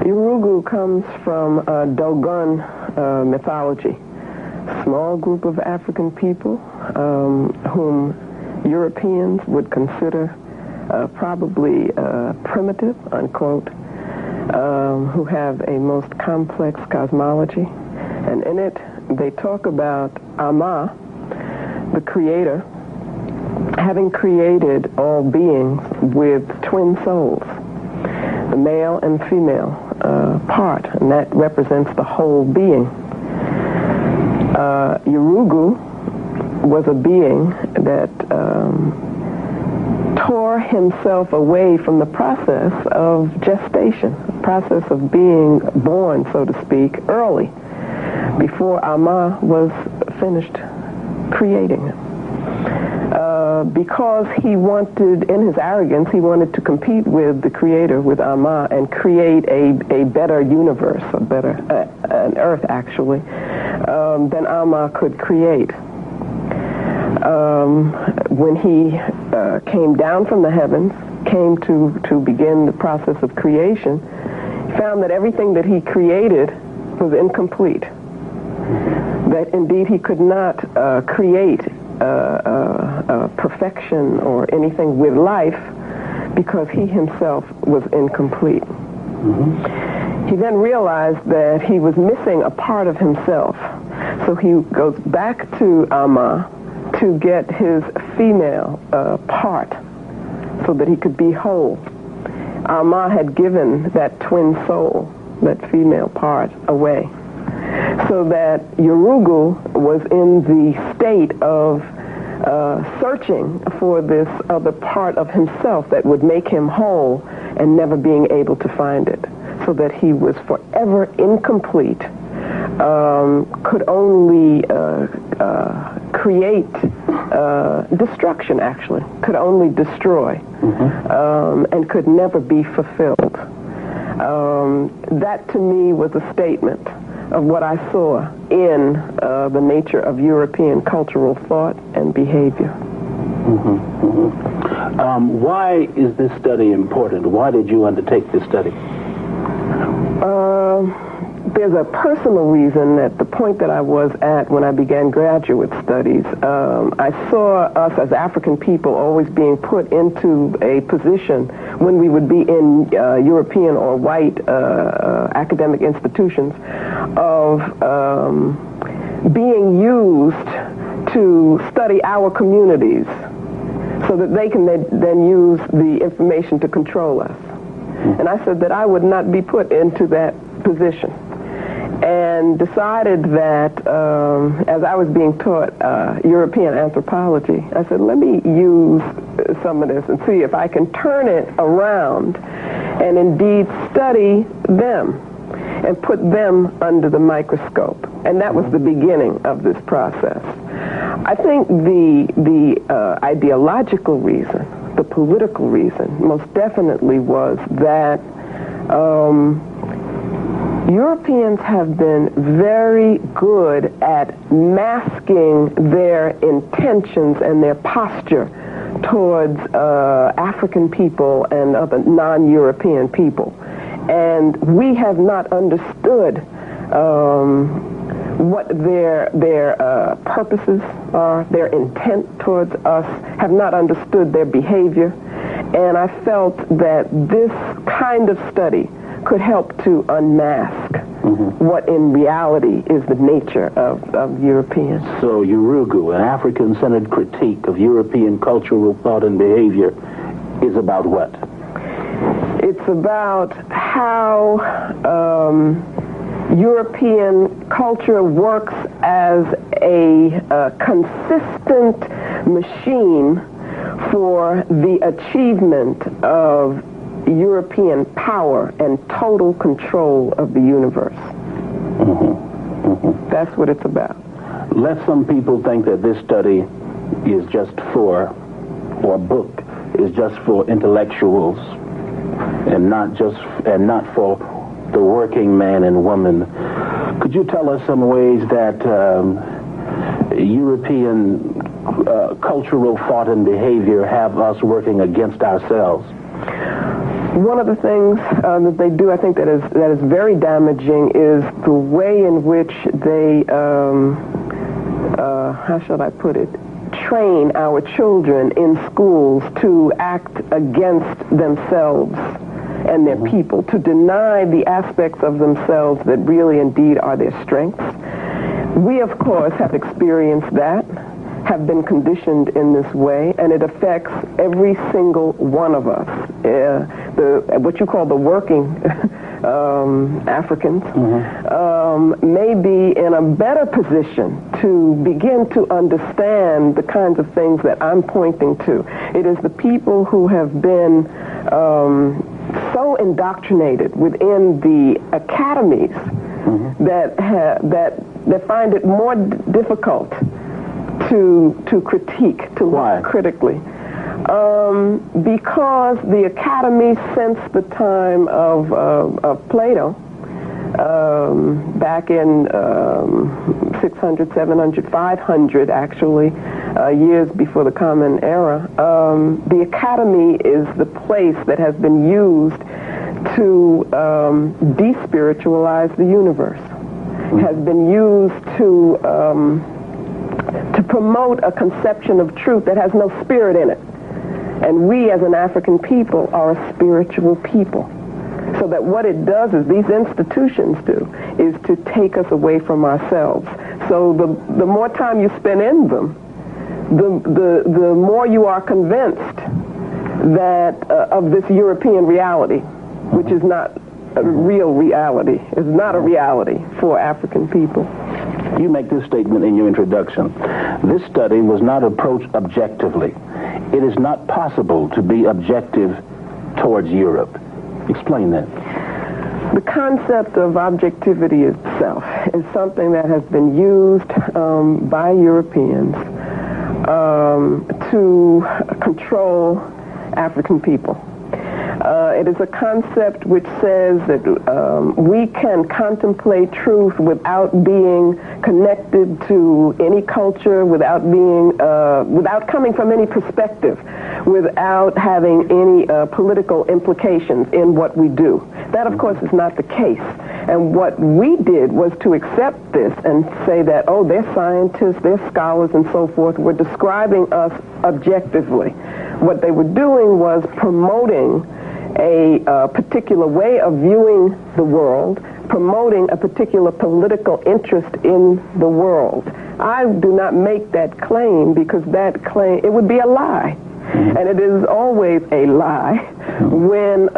Yurugu comes from Dogon mythology, a small group of African people whom Europeans would consider probably primitive, unquote, who have a most complex cosmology. And in it, they talk about Ama, the creator, having created all beings with twin souls, the male and female part, and that represents the whole being. Yurugu was a being that tore himself away from the process of gestation, the process of being born, so to speak, early, before Ama was finished creating him. Because he wanted, in his arrogance, he wanted to compete with the Creator, with Ama, and create a better universe, an Earth, actually, than Ama could create. When he came down from the heavens, came to begin the process of creation, he found that everything that he created was incomplete. That indeed he could not create perfection or anything with life because he himself was incomplete. He then realized that he was missing a part of himself. So he goes back to Ama to get his female part so that he could be whole. Ama had given that twin soul, that female part, away. So that Yurugu was in the state of searching for this other part of himself that would make him whole and never being able to find it. So that he was forever incomplete, could only create destruction, actually, could only destroy, and could never be fulfilled. That to me was a statement of what I saw in the nature of European cultural thought and behavior. Why is this study important? Why did you undertake this study? There's a personal reason. At the point that I was at when I began graduate studies, I saw us as African people always being put into a position when we would be in European or white academic institutions of being used to study our communities so that they can then use the information to control us. And I said that I would not be put into that position, and decided that as I was being taught European anthropology, I said, let me use some of this and see if I can turn it around and indeed study them and put them under the microscope. And that was the beginning of this process. I think the ideological reason, the political reason, most definitely was that Europeans have been very good at masking their intentions and their posture towards African people and other non-European people. And we have not understood what their purposes are, their intent towards us, have not understood their behavior. And I felt that this kind of study could help to unmask what in reality is the nature of Europeans. So Yurugu, an African-centered critique of European cultural thought and behavior, is about what? It's about how European culture works as a consistent machine for the achievement of European power and total control of the universe. That's what it's about. Let some people think that this study is just for, or book is just for intellectuals and not for the working man and woman. Could you tell us some ways that European cultural thought and behavior have us working against ourselves? One of the things that they do, I think, that is very damaging is the way in which they, how shall I put it, train our children in schools to act against themselves and their people, to deny the aspects of themselves that really indeed are their strengths. We, of course, have experienced that, have been conditioned in this way, and it affects every single one of us. What you call the working Africans may be in a better position to begin to understand the kinds of things that I'm pointing to. It is the people who have been so indoctrinated within the academies that find it more difficult to critique, to look critically. Because the academy, since the time of Plato, back in 600, 700, 500 actually, years before the Common Era, the academy is the place that has been used to despiritualize the universe, has been used to promote a conception of truth that has no spirit in it. And we as an African people are a spiritual people. So that what it does is, these institutions do, is to take us away from ourselves. So the more time you spend in them, the more you are convinced that of this European reality, which is not a real reality, is not a reality for African people. You make this statement in your introduction. This study was not approached objectively. It is not possible to be objective towards Europe. Explain that. The concept of objectivity itself is something that has been used by Europeans to control African people. It is a concept which says that we can contemplate truth without being connected to any culture, without coming from any perspective, without having any political implications in what we do. That, of course, is not the case. And what we did was to accept this and say that, oh, they're scientists, they're scholars, and so forth, were describing us objectively. What they were doing was promoting a particular way of viewing the world, promoting a particular political interest in the world. I do not make that claim because that claim, it would be a lie. And it is always a lie when,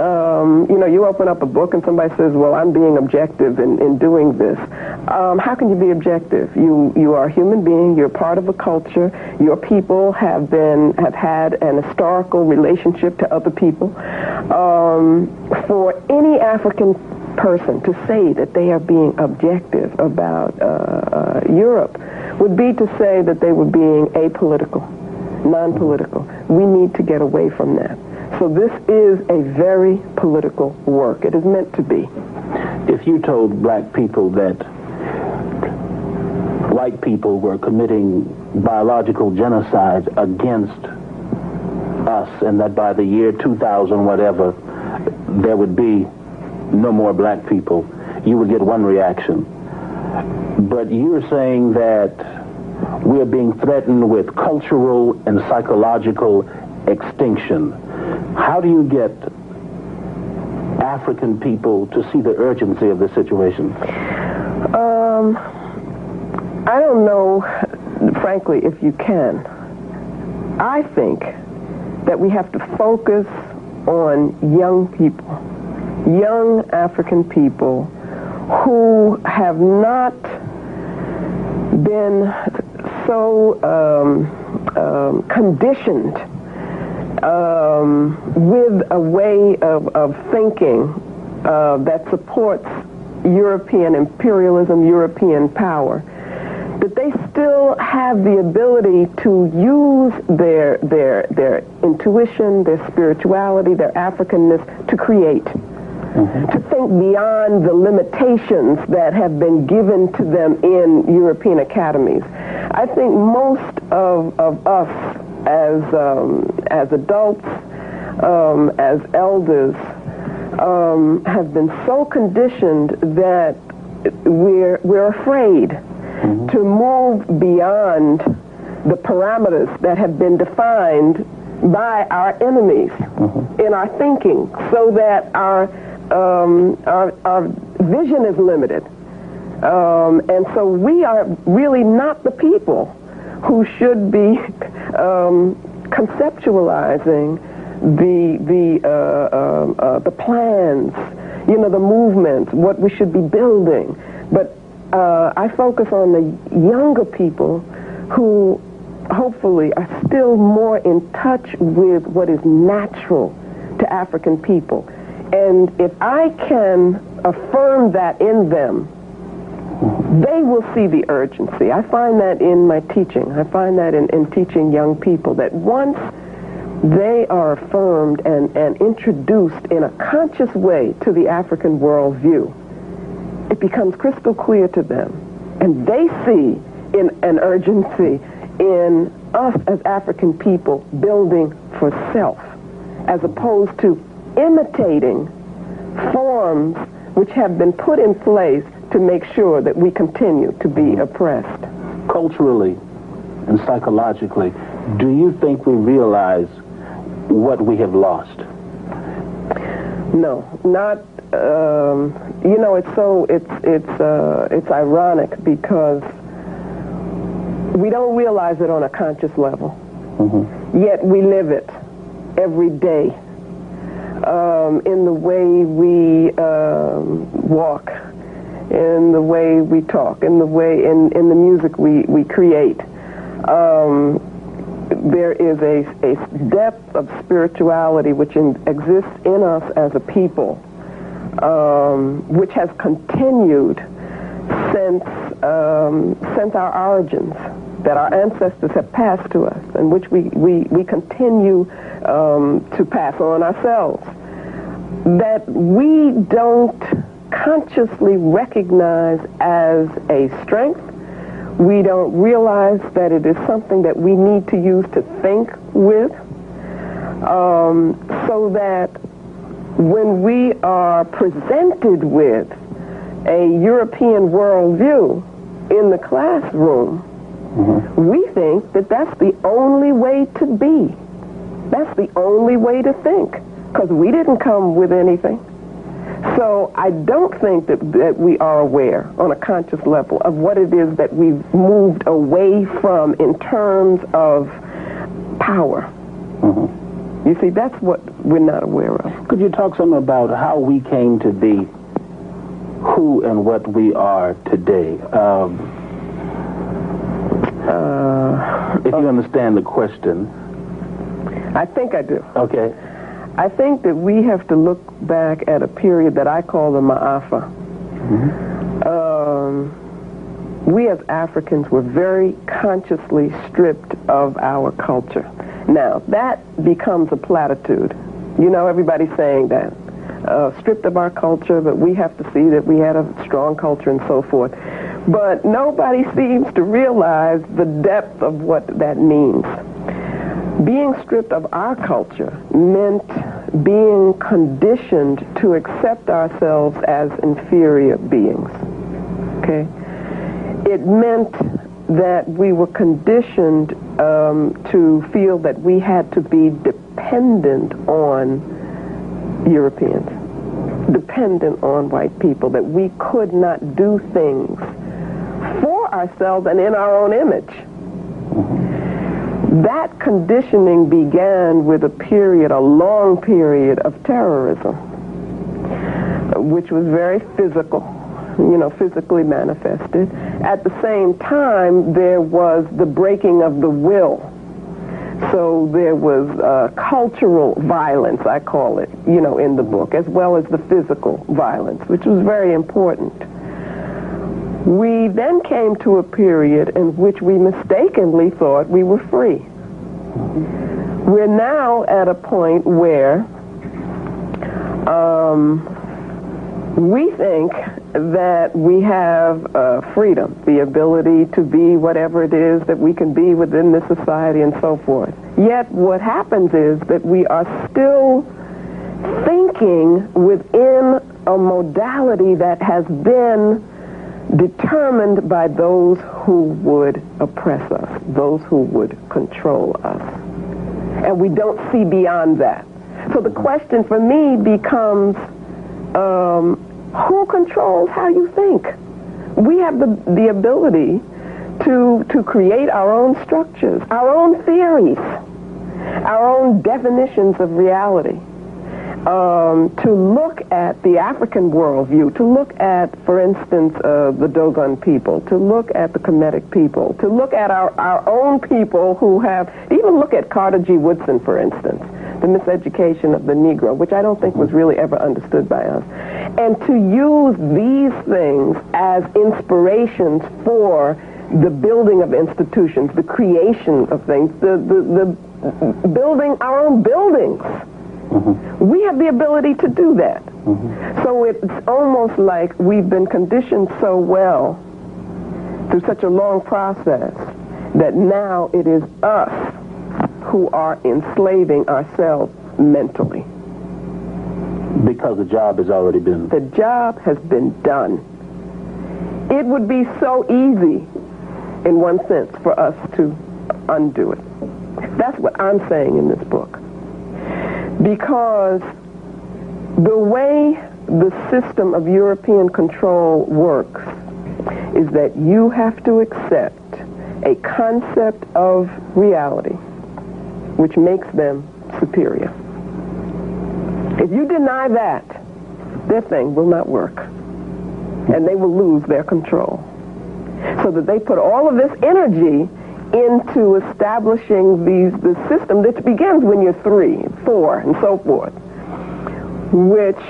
you open up a book and somebody says, well, I'm being objective in doing this. How can you be objective? You are a human being. You're part of a culture. Your people have had an historical relationship to other people. For any African person to say that they are being objective about Europe would be to say that they were being apolitical, non-political. We need to get away from that. So this is a very political work. It is meant to be. If you told black people that white people were committing biological genocide against us and that by the year 2000, whatever, there would be no more black people, you would get one reaction. But you're saying that we're being threatened with cultural and psychological extinction. How do you get African people to see the urgency of this situation? I don't know, frankly, if you can. I think that we have to focus on young people, young African people who have not been so conditioned with a way of thinking that supports European imperialism, European power, that they still have the ability to use their intuition, their spirituality, their Africanness to create. To think beyond the limitations that have been given to them in European academies. I think most of us as adults, as elders, have been so conditioned that we're afraid to move beyond the parameters that have been defined by our enemies in our thinking, so that our vision is limited. And so we are really not the people who should be conceptualizing the plans, the movements, what we should be building. But I focus on the younger people who hopefully are still more in touch with what is natural to African people. And if I can affirm that in them, they will see the urgency. I find that in my teaching. I find that in teaching young people, that once they are affirmed and introduced in a conscious way to the African worldview, it becomes crystal clear to them. And they see an urgency in us as African people building for self, as opposed to imitating forms which have been put in place to make sure that we continue to be oppressed. Culturally and psychologically, do you think we realize what we have lost? No, not. It's ironic because we don't realize it on a conscious level. Yet we live it every day. In the way we walk, in the way we talk, in the the music we create. There is a depth of spirituality which exists in us as a people, which has continued since our origins, that our ancestors have passed to us, and which we continue to pass on ourselves, that we don't consciously recognize as a strength. We don't realize that it is something that we need to use to think with, so that when we are presented with a European worldview in the classroom, we think that that's the only way to be. That's the only way to think, because we didn't come with anything. So I don't think that we are aware on a conscious level of what it is that we've moved away from in terms of power. You see, that's what we're not aware of. Could you talk some about how we came to be who and what we are today? If you understand the question. I think I do. Okay. I think that we have to look back at a period that I call the Ma'afa. We as Africans were very consciously stripped of our culture. Now, that becomes a platitude. Everybody's saying that. Stripped of our culture, but we have to see that we had a strong culture and so forth. But nobody seems to realize the depth of what that means. Being stripped of our culture meant being conditioned to accept ourselves as inferior beings. Okay? It meant that we were conditioned to feel that we had to be dependent on Europeans, dependent on white people, that we could not do things for ourselves and in our own image. That conditioning began with a long period of terrorism, which was very physical, physically manifested. At the same time, there was the breaking of the will. So there was cultural violence, I call it, in the book, as well as the physical violence, which was very important. We then came to a period in which we mistakenly thought we were free. We're now at a point where we think that we have freedom, the ability to be whatever it is that we can be within this society and so forth. Yet what happens is that we are still thinking within a modality that has been determined by those who would oppress us, those who would control us. And we don't see beyond that. So the question for me becomes, who controls how you think? We have the ability to create our own structures, our own theories, our own definitions of reality, to look at the African worldview, to look at, for instance, the Dogon people, to look at the Kemetic people, to look at our own people who have, even look at Carter G. Woodson, for instance, the miseducation of the Negro, which I don't think was really ever understood by us, and to use these things as inspirations for the building of institutions, the creation of things, the building our own buildings. We have the ability to do that. So it's almost like we've been conditioned so well through such a long process that now it is us who are enslaving ourselves mentally. Because the job has already been... The job has been done. It would be so easy, in one sense, for us to undo it. That's what I'm saying in this book. Because the way the system of European control works is that you have to accept a concept of reality which makes them superior. If you deny that, their thing will not work, and they will lose their control. So that they put all of this energy into establishing the system that begins when you're 3, 4, and so forth, which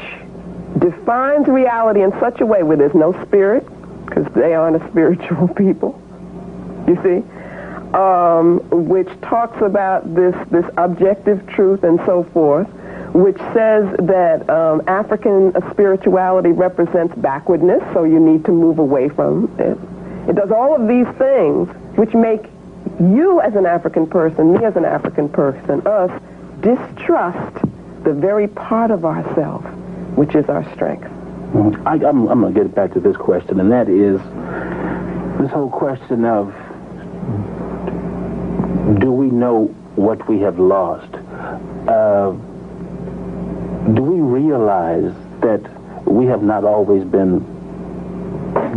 defines reality in such a way where there's no spirit, because they aren't a spiritual people, you see, which talks about this objective truth and so forth, which says that African spirituality represents backwardness, so you need to move away from it. It does all of these things which make you as an African person, me as an African person, us, distrust the very part of ourselves which is our strength. I'm going to get back to this question, and that is this whole question of, do we know what we have lost? Do we realize that we have not always been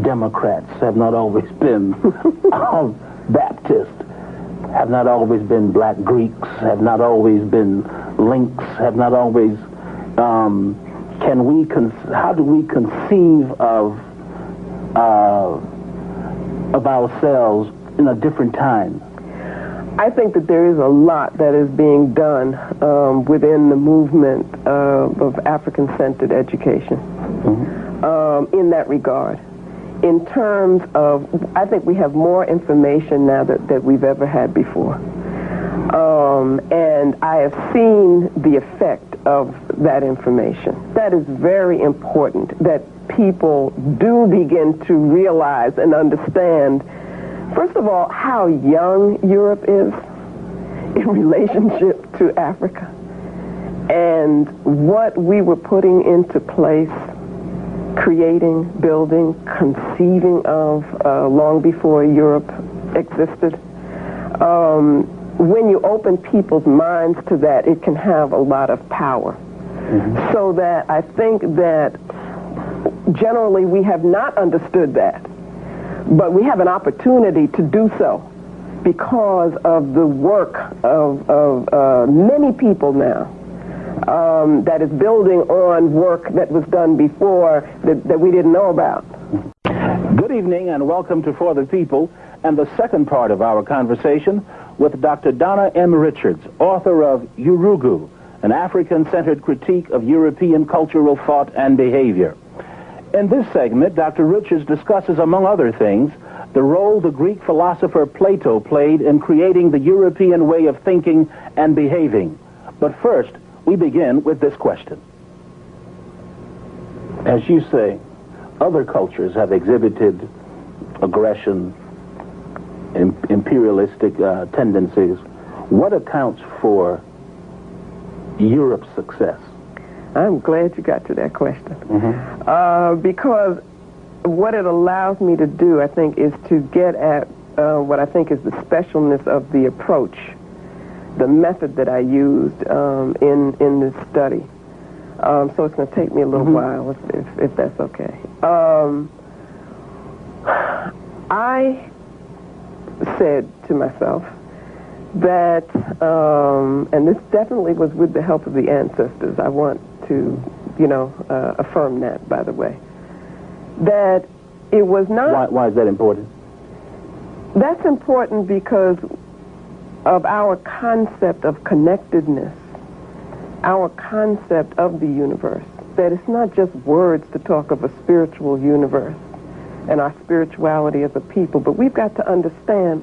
Democrats, have not always been Baptists, have not always been Black Greeks, have not always been Links, have not always... how do we conceive of ourselves in a different time? I think that there is a lot that is being done within the movement of African-centered education in that regard. In terms of, I think we have more information now that we've ever had before. And I have seen the effect of that information. That is very important, that people do begin to realize and understand, first of all, how young Europe is in relationship to Africa, and what we were putting into place, creating, building, conceiving of long before Europe existed. When you open people's minds to that, it can have a lot of power. So that I think that generally we have not understood that, but we have an opportunity to do so because of the work of many people now that is building on work that was done before that we didn't know about. Good evening and welcome to For the People and the second part of our conversation with Dr. Donna M. Richards, author of Yurugu, an African-centered critique of European cultural thought and behavior. In this segment, Dr. Richards discusses, among other things, the role the Greek philosopher Plato played in creating the European way of thinking and behaving. But first, we begin with this question. As you say, other cultures have exhibited aggression, imperialistic tendencies. What accounts for Europe's success? I'm glad you got to that question. Because what it allows me to do, I think, is to get at what I think is the specialness of the approach, the method that I used in this study. So it's going to take me a little while, if that's okay. I said to myself that, and this definitely was with the help of the ancestors. I want to, affirm that, by the way, that it was not... Why is that important? That's important because of our concept of connectedness, our concept of the universe, that it's not just words to talk of a spiritual universe and our spirituality as a people, but we've got to understand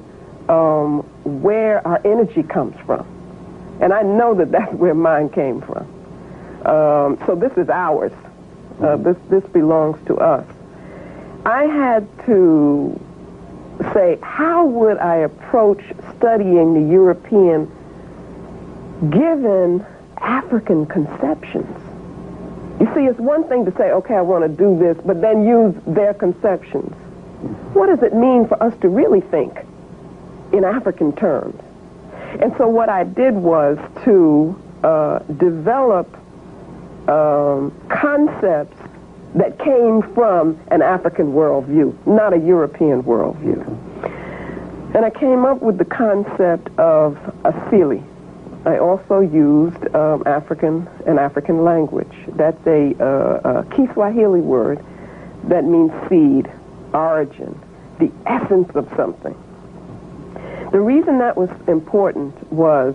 where our energy comes from. And I know that that's where mine came from. So this is ours. This belongs to us. I had to say, how would I approach studying the European given African conceptions? You see, it's one thing to say, okay, I want to do this, but then use their conceptions. What does it mean for us to really think in African terms? And so what I did was to develop concepts that came from an African worldview, not a European worldview. And I came up with the concept of Asili. I also used an African language. That's a Kiswahili word that means seed, origin, the essence of something. The reason that was important was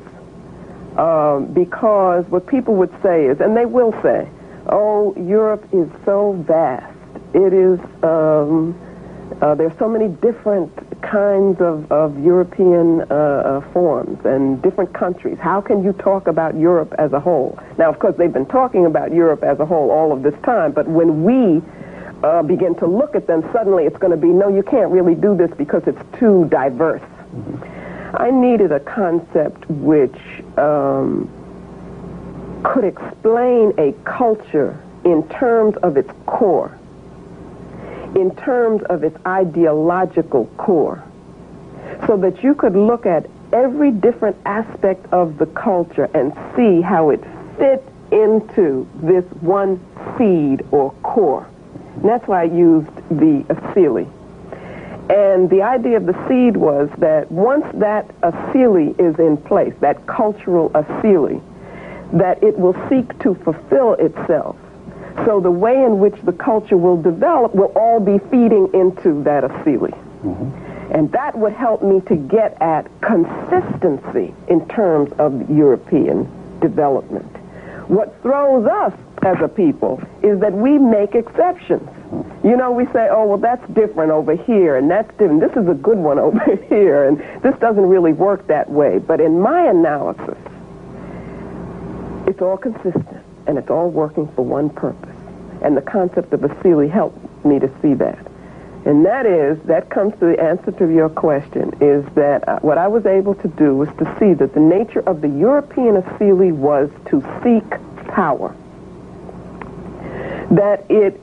because what people would say is, and they will say, oh, Europe is so vast. It is, there's so many different kinds of European forms and different countries. How can you talk about Europe as a whole? Now, of course, they've been talking about Europe as a whole all of this time, but when we begin to look at them, suddenly it's going to be, no, you can't really do this because it's too diverse. I needed a concept which could explain a culture in terms of its core, in terms of its ideological core, so that you could look at every different aspect of the culture and see how it fit into this one seed or core. And that's why I used the Asili. And the idea of the seed was that once that Asili is in place, that cultural Asili, that it will seek to fulfill itself. So the way in which the culture will develop will all be feeding into that Asili. And that would help me to get at consistency in terms of European development. What throws us as a people is that we make exceptions. You know, we say, oh, well, that's different over here, and that's different. This is a good one over here, and this doesn't really work that way. But in my analysis, it's all consistent, and it's all working for one purpose. And the concept of Asili helped me to see that. And that comes to the answer to your question, is that what I was able to do was to see that the nature of the European Asili was to seek power. That it,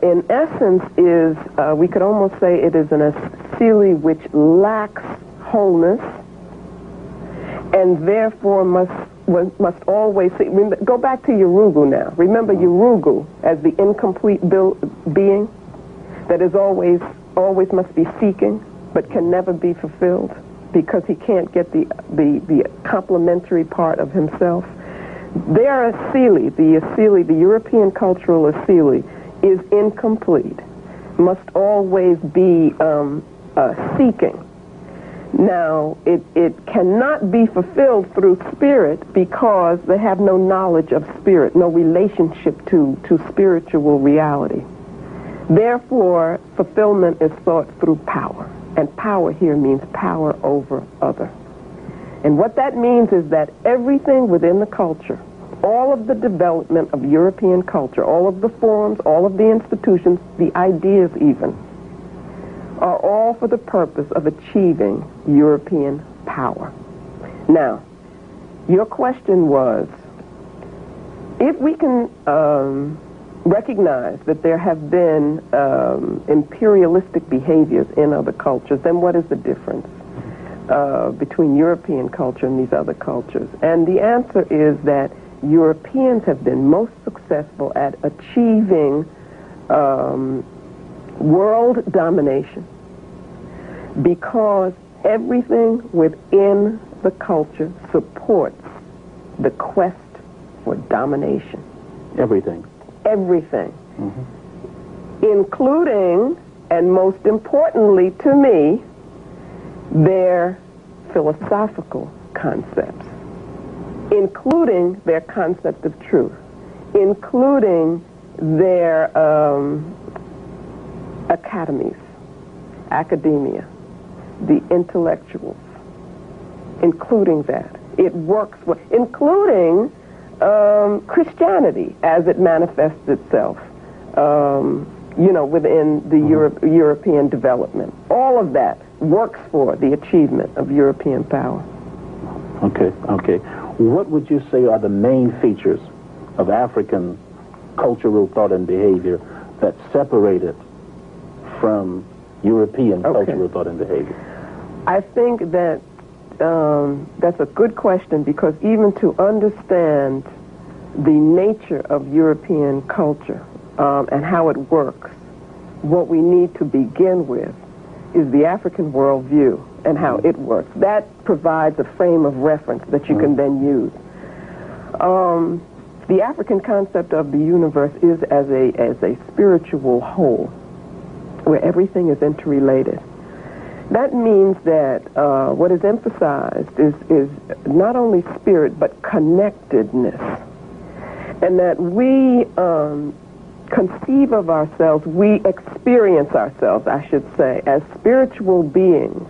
in essence, is, we could almost say it is an Asili which lacks wholeness, and therefore must always see. Go back to Yurugu now. Remember Yurugu as the incomplete being that is always must be seeking, but can never be fulfilled because he can't get the complementary part of himself. Their Asili, the European cultural Asili, is incomplete, must always be seeking. Now, it cannot be fulfilled through spirit because they have no knowledge of spirit, no relationship to spiritual reality. Therefore, fulfillment is sought through power, and power here means power over other. And what that means is that everything within the culture, all of the development of European culture, all of the forms, all of the institutions, the ideas even, are all for the purpose of achieving European power. Now, your question was, if we can recognize that there have been imperialistic behaviors in other cultures, then what is the difference between European culture and these other cultures? And the answer is that Europeans have been most successful at achieving world domination because everything within the culture supports the quest for domination. Everything. Everything. Including, and most importantly to me, their philosophical concepts, including their concept of truth, including their academies, academia, the intellectuals, including that. It works, including Christianity as it manifests itself, within the European development. All of that works for the achievement of European power. Okay. What would you say are the main features of African cultural thought and behavior that separate it from European cultural thought and behavior? I think that that's a good question, because even to understand the nature of European culture and how it works, what we need to begin with is the African worldview and how it works. That provides a frame of reference that you can then use. The African concept of the universe is as a spiritual whole, where everything is interrelated. That means that what is emphasized is not only spirit, but connectedness. And that we conceive of ourselves, we experience ourselves, I should say, as spiritual beings,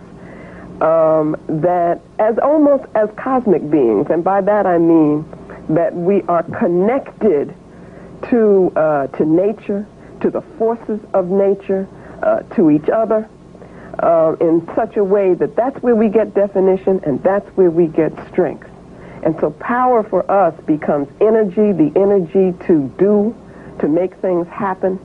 that almost as cosmic beings. And by that I mean that we are connected to nature, to the forces of nature, to each other, in such a way that that's where we get definition and that's where we get strength. And so power for us becomes energy, the energy to do, to make things happen.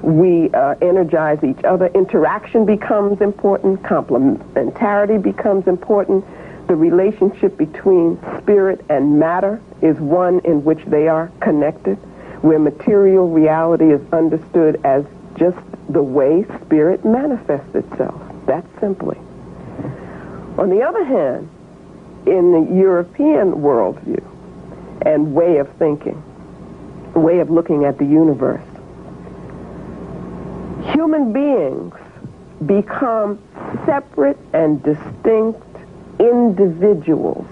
We energize each other. Interaction becomes important. Complementarity becomes important. The relationship between spirit and matter is one in which they are connected, where material reality is understood as just the way spirit manifests itself. That simply. On the other hand, in the European worldview and way of thinking, way of looking at the universe, human beings become separate and distinct individuals.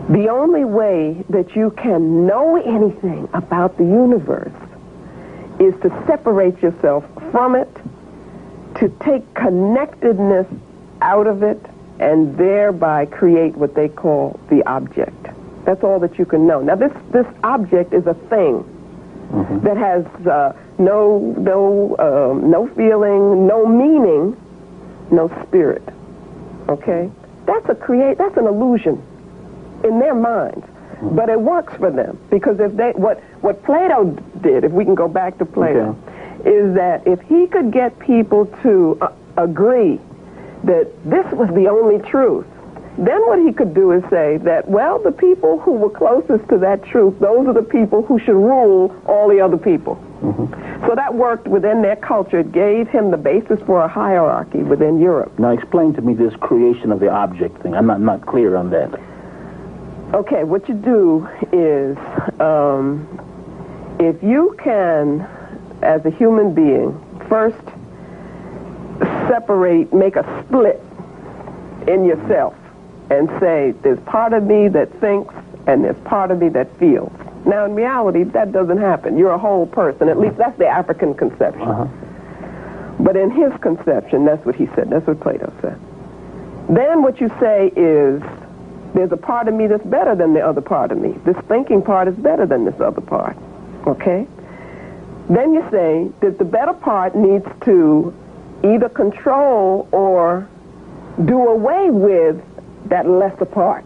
The only way that you can know anything about the universe is to separate yourself from it, to take connectedness out of it, and thereby create what they call the object. That's all that you can know. Now, this object is a thing that has no feeling, no meaning, no spirit. Okay, that's an illusion in their minds, but it works for them, because if they what Plato did, if we can go back to Plato, is that if he could get people to agree that this was the only truth, then what he could do is say that, well, the people who were closest to that truth, those are the people who should rule all the other people. So that worked within their culture. It gave him the basis for a hierarchy within Europe. Now explain to me this creation of the object thing. I'm not clear on that. Okay, what you do is, if you can, as a human being, first separate, make a split in yourself and say, there's part of me that thinks and there's part of me that feels. Now, in reality, that doesn't happen. You're a whole person. At least that's the African conception. But in his conception, that's what he said. That's what Plato said. Then what you say is, there's a part of me that's better than the other part of me. This thinking part is better than this other part. Okay? Then you say that the better part needs to either control or do away with that lesser part.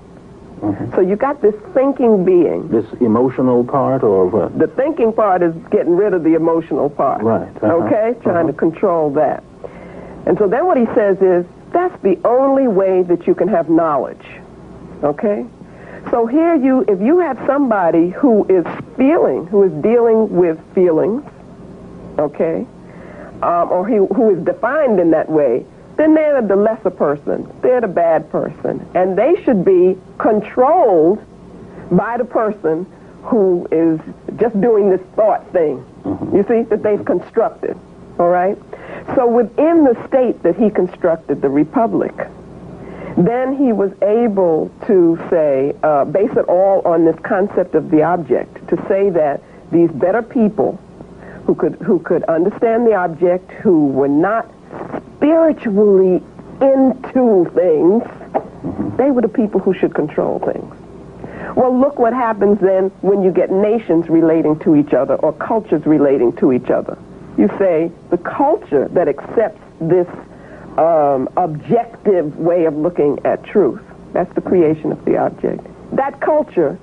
So you got this thinking being. This emotional part, or what? The thinking part is getting rid of the emotional part. Right. Okay? Trying to control that. And so then what he says is, that's the only way that you can have knowledge. Okay? So here if you have somebody who is dealing with feelings, okay, or who is defined in that way, then they're the lesser person. They're the bad person. And they should be controlled by the person who is just doing this thought thing, you see, that they've constructed, all right? So within the state that he constructed, the republic, then he was able to say, base it all on this concept of the object, to say that these better people who could understand the object, who were not spiritually into things, they were the people who should control things. Well, look what happens then when you get nations relating to each other or cultures relating to each other. You say the culture that accepts this objective way of looking at truth, that's the creation of the object. That culture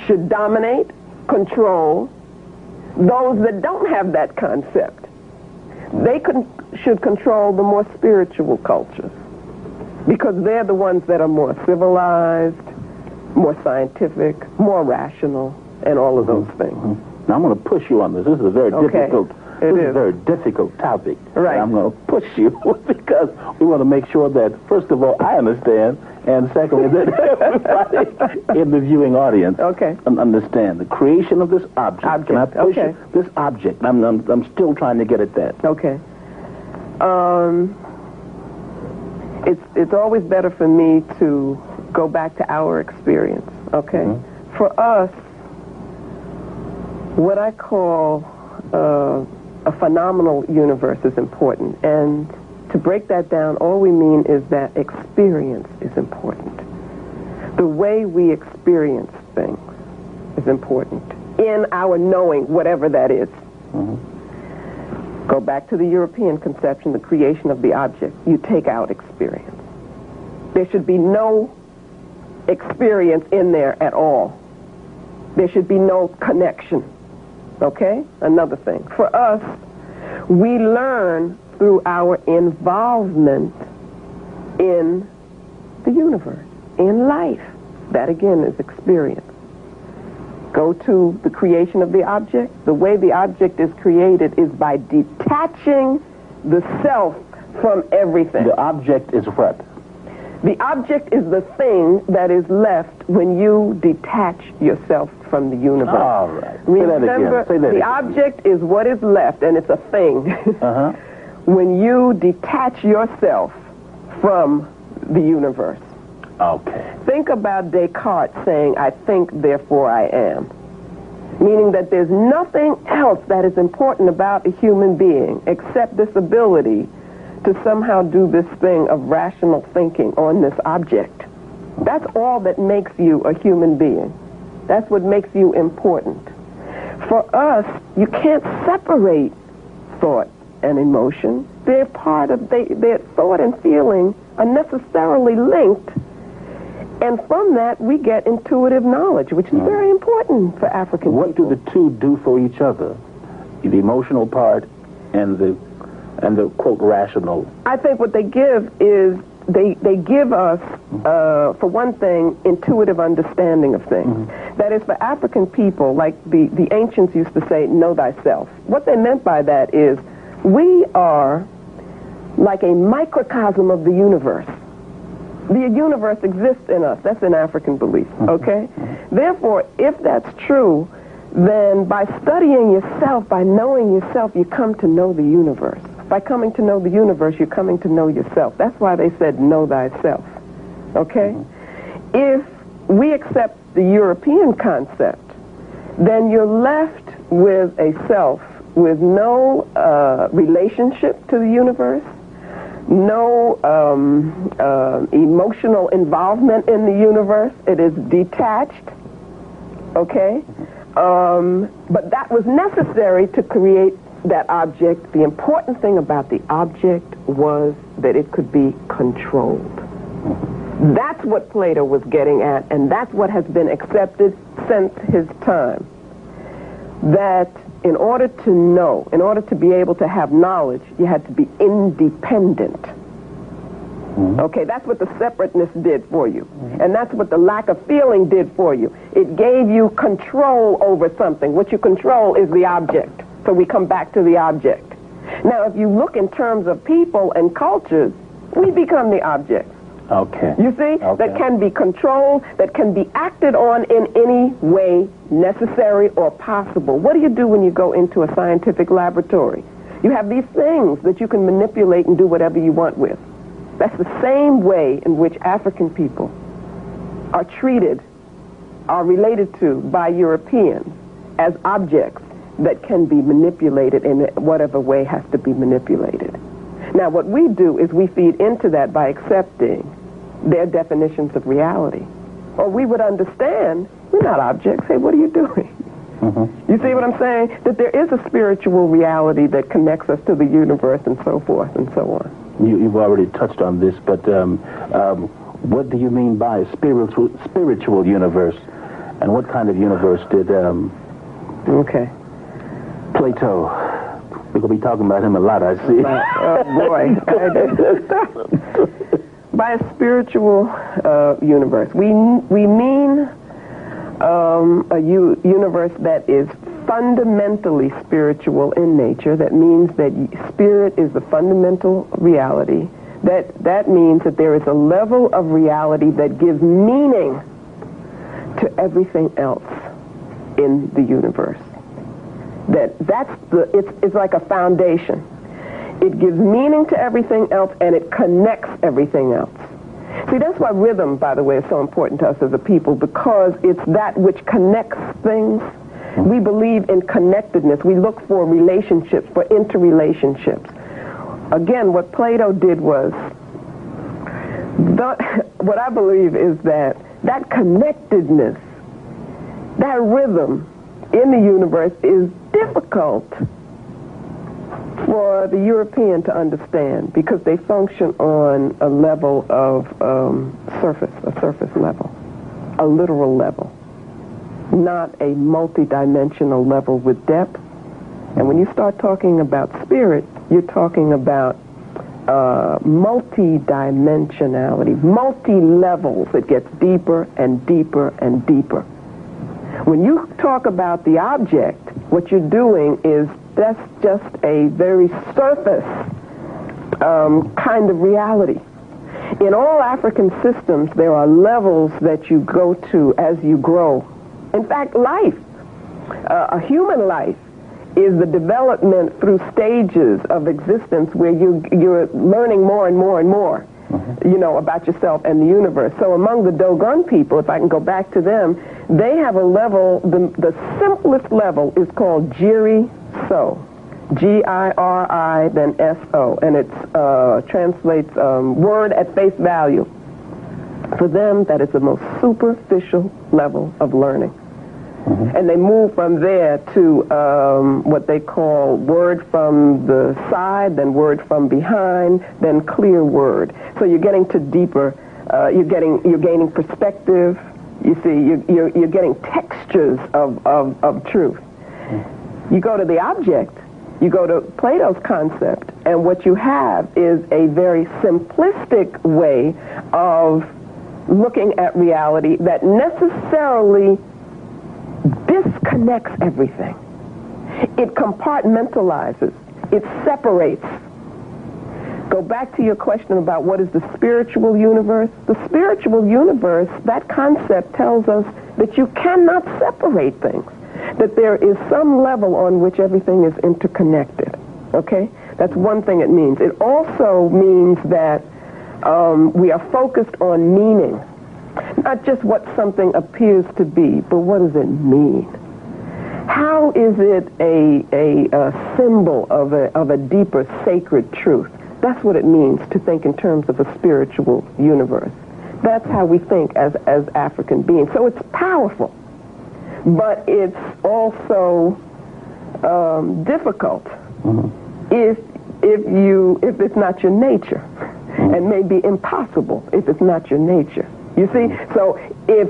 should dominate, control those that don't have that concept. They should control the more spiritual cultures because they're the ones that are more civilized, more scientific, more rational, and all of those things. Now I'm going to push you on this. This is a very difficult. This is a very difficult topic. Right. I'm going to push you because we want to make sure that, first of all, I understand, and secondly, that everybody in the viewing audience understand the creation of this object. Can I push this object? I'm still trying to get at that. Okay. It's always better for me to go back to our experience. Okay. For us, what I call a phenomenal universe is important. And to break that down, all we mean is that experience is important. The way we experience things is important in our knowing, whatever that is. Go back to the European conception, the creation of the object. You take out experience. There should be no experience in there at all. There should be no connection. Okay? Another thing. For us, we learn through our involvement in the universe, in life. That, again, is experience. Go to the creation of the object. The way the object is created is by detaching the self from everything. The object is what? The object is the thing that is left when you detach yourself from the universe. All right. Remember, Say that again. The object is what is left, and it's a thing. When you detach yourself from the universe. Okay. Think about Descartes saying, I think, therefore I am. Meaning that there's nothing else that is important about a human being except this ability to somehow do this thing of rational thinking on this object. That's all that makes you a human being. That's what makes you important. For us, you can't separate thought and emotion. They're part of, their thought and feeling are necessarily linked. And from that, we get intuitive knowledge, which is very important for African people. What do the two do for each other? The emotional part and the quote rational. I think what they give is they give us, for one thing, intuitive understanding of things. That is, for African people, like the ancients used to say, know thyself. What they meant by that is we are like a microcosm of the universe. The universe exists in us. That's an African belief, okay? Therefore, if that's true, then by studying yourself, by knowing yourself, you come to know the universe. By coming to know the universe, you're coming to know yourself. That's why they said, know thyself, okay? If we accept the European concept, then you're left with a self with no relationship to the universe, no emotional involvement in the universe. It is detached, okay? But that was necessary to create that object. The important thing about the object was that it could be controlled. That's what Plato was getting at, and that's what has been accepted since his time. That in order to know, in order to be able to have knowledge, you had to be independent. Okay, that's what the separateness did for you. And that's what the lack of feeling did for you. It gave you control over something. What you control is the object. So we come back to the object. Now, if you look in terms of people and cultures, we become the objects. Okay. You see? Okay. That can be controlled, that can be acted on in any way necessary or possible. What do you do when you go into a scientific laboratory? You have these things that you can manipulate and do whatever you want with. That's the same way in which African people are treated, are related to by Europeans as objects that can be manipulated in whatever way has to be manipulated. Now, what we do is we feed into that by accepting their definitions of reality. Or we would understand, we're not objects. Hey, what are you doing? You see what I'm saying? That there is a spiritual reality that connects us to the universe and so forth and so on. You've already touched on this, but what do you mean by a spiritual universe? And what kind of universe did Okay. Plato? We're going to be talking about him a lot, I see. Oh, boy. By a spiritual universe, we mean a universe that is fundamentally spiritual in nature. That means that spirit is the fundamental reality. That means that there is a level of reality that gives meaning to everything else in the universe. It's like a foundation. It gives meaning to everything else, and it connects everything else. See, that's why rhythm, by the way, is so important to us as a people, because it's that which connects things. We believe in connectedness. We look for relationships, for interrelationships. Again, what Plato did was, what I believe is that connectedness, that rhythm in the universe is difficult for the European to understand because they function on a level of a surface level, a literal level, not a multi-dimensional level with depth. And when you start talking about spirit, you're talking about multi-dimensionality, multi-levels. It gets deeper and deeper and deeper. When you talk about the object, what you're doing is that's just a very surface kind of reality. In all African systems, there are levels that you go to as you grow. In fact, life, a human life, is the development through stages of existence where you're learning more and more and more, you know, about yourself and the universe. So among the Dogon people, if I can go back to them, they have a level, the simplest level is called Jiri-So. G-I-R-I, then S-O, and it translates word at face value. For them, that is the most superficial level of learning. And they move from there to what they call word from the side, then word from behind, then clear word. So you're getting to deeper. You're gaining perspective. You see, you're getting textures of truth. You go to the object. You go to Plato's concept, and what you have is a very simplistic way of looking at reality that necessarily disconnects everything. It compartmentalizes. It separates. Go back to your question about what is the spiritual universe. The spiritual universe, that concept tells us that you cannot separate things, that there is some level on which everything is interconnected. Okay? That's one thing it means. It also means that we are focused on meaning. Not just what something appears to be, but what does it mean? How is it a symbol of a deeper sacred truth? That's what it means to think in terms of a spiritual universe. That's how we think as African beings. So it's powerful, but it's also difficult if it's not your nature. and may be impossible if it's not your nature. You see, so if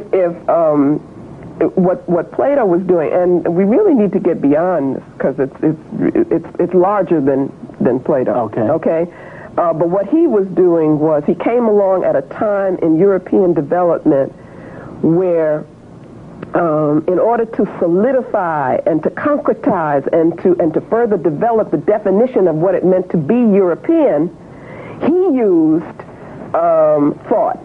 what Plato was doing, and we really need to get beyond this because it's larger than Plato. Okay. But what he was doing was he came along at a time in European development where, in order to solidify and to concretize and to further develop the definition of what it meant to be European, he used thought.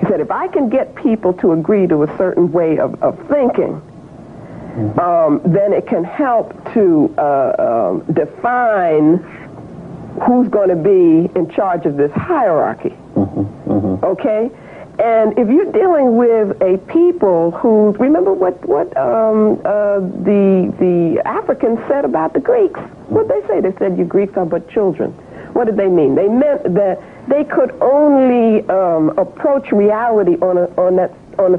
He said, if I can get people to agree to a certain way of thinking, then it can help to define who's going to be in charge of this hierarchy. Okay? And if you're dealing with a people who, remember what the Africans said about the Greeks? What did they say? They said, you Greeks are but children. What did they mean? They meant that they could only approach reality on a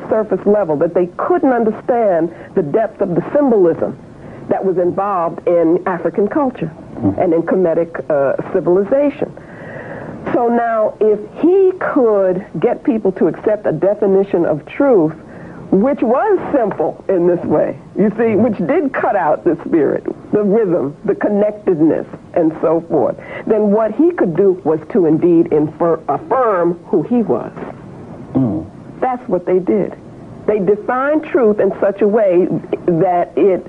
surface level, that they couldn't understand the depth of the symbolism that was involved in African culture and in Kemetic civilization. So now, if he could get people to accept a definition of truth, which was simple in this way, you see, which did cut out the spirit, the rhythm, the connectedness, and so forth, then what he could do was to indeed affirm who he was. That's what they did. They defined truth in such a way that it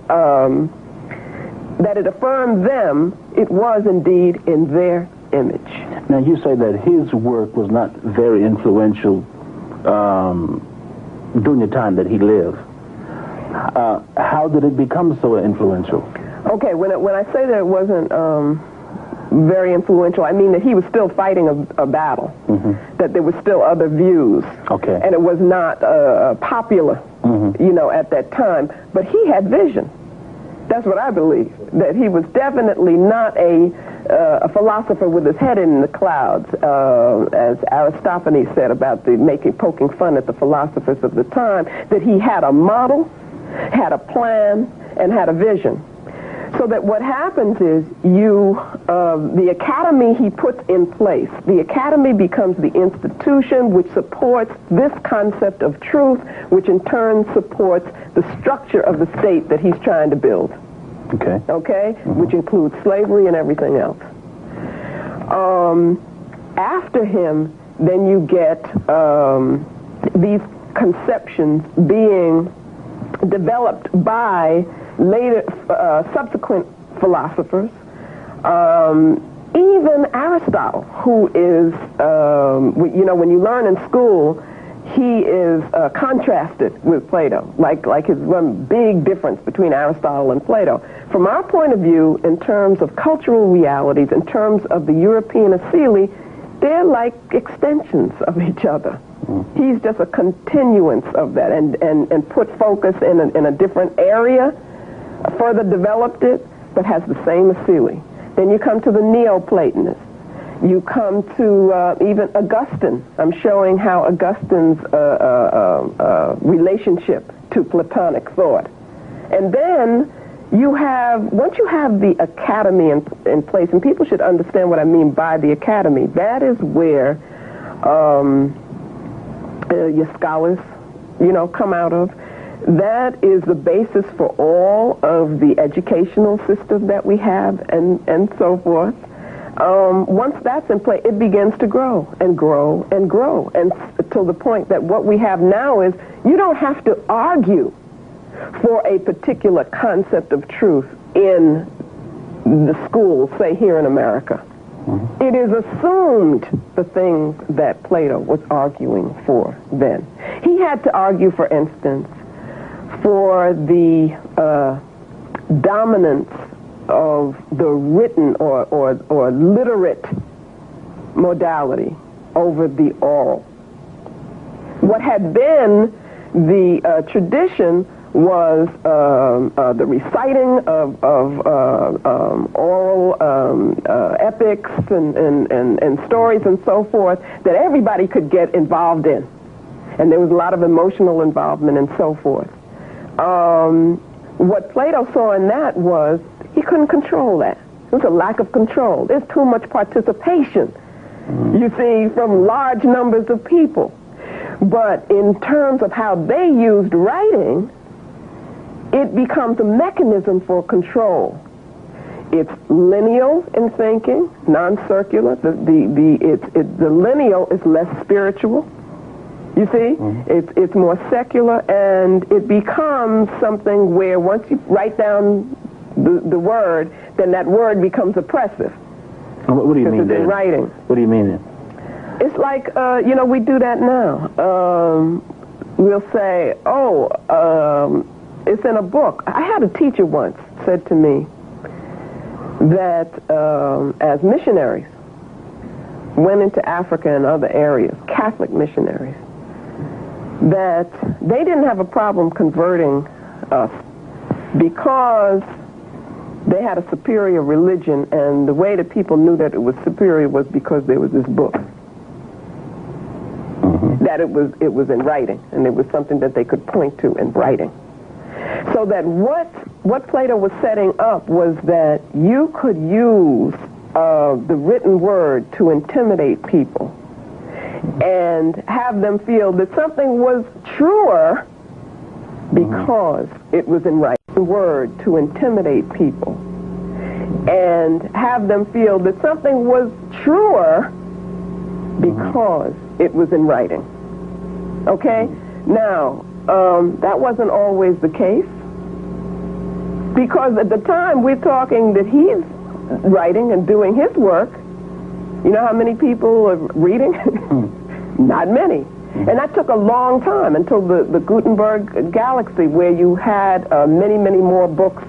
affirmed them. It was indeed in their image. Now, you say that his work was not very influential during the time that he lived. How did it become so influential? Okay, when I say that it wasn't very influential, I mean that he was still fighting a battle, that there were still other views, and it was not popular, you know, at that time. But he had vision. That's what I believe, that he was definitely not a philosopher with his head in the clouds, as Aristophanes said about poking fun at the philosophers of the time, that he had a model, had a plan, and had a vision. So that what happens is the academy he puts in place, the academy becomes the institution which supports this concept of truth, which in turn supports the structure of the state that he's trying to build. Okay? Which includes slavery and everything else. After him, then you get these conceptions being developed by later, subsequent philosophers, even Aristotle, who is, you know, when you learn in school, he is contrasted with Plato, like his one big difference between Aristotle and Plato. From our point of view, in terms of cultural realities, in terms of the European Asili, they're like extensions of each other. He's just a continuance of that, and put focus in a different area, further developed it, but has the same Asili. Then you come to the Neoplatonists. You come to even Augustine. I'm showing how Augustine's relationship to Platonic thought. And then you have, once you have the academy in place, and people should understand what I mean by the academy, that is where your scholars, you know, come out of. That is the basis for all of the educational system that we have and so forth. Once that's in place, it begins to grow and grow and grow, and till the point that what we have now is you don't have to argue for a particular concept of truth in the schools, say here in America. It is assumed the things that Plato was arguing for then. He had to argue, for instance, for the dominance of the written or literate modality over the oral. What had been the tradition was the reciting of oral epics and stories and so forth that everybody could get involved in. And there was a lot of emotional involvement and so forth. What Plato saw in that was he couldn't control that. It was a lack of control. There's too much participation you see, from large numbers of people. But in terms of how they used writing, it becomes a mechanism for control. It's lineal in thinking, non-circular. The lineal is less spiritual. You see, it's more secular, and it becomes something where once you write down the word, then that word becomes oppressive. What do you mean then? Writing. What do you mean then? It's like, we do that now. We'll say, it's in a book. I had a teacher once said to me that as missionaries went into Africa and other areas, Catholic missionaries, that they didn't have a problem converting us because they had a superior religion, and the way that people knew that it was superior was because there was this book. That it was in writing, and it was something that they could point to in writing. So that what Plato was setting up was that you could use the written word to intimidate people and have them feel that something was truer because it was in writing. The word to intimidate people and have them feel that something was truer because it was in writing. Okay? Now, that wasn't always the case, because at the time we're talking that he's writing and doing his work. You know how many people are reading? Not many. And that took a long time until the Gutenberg galaxy, where you had many, many more books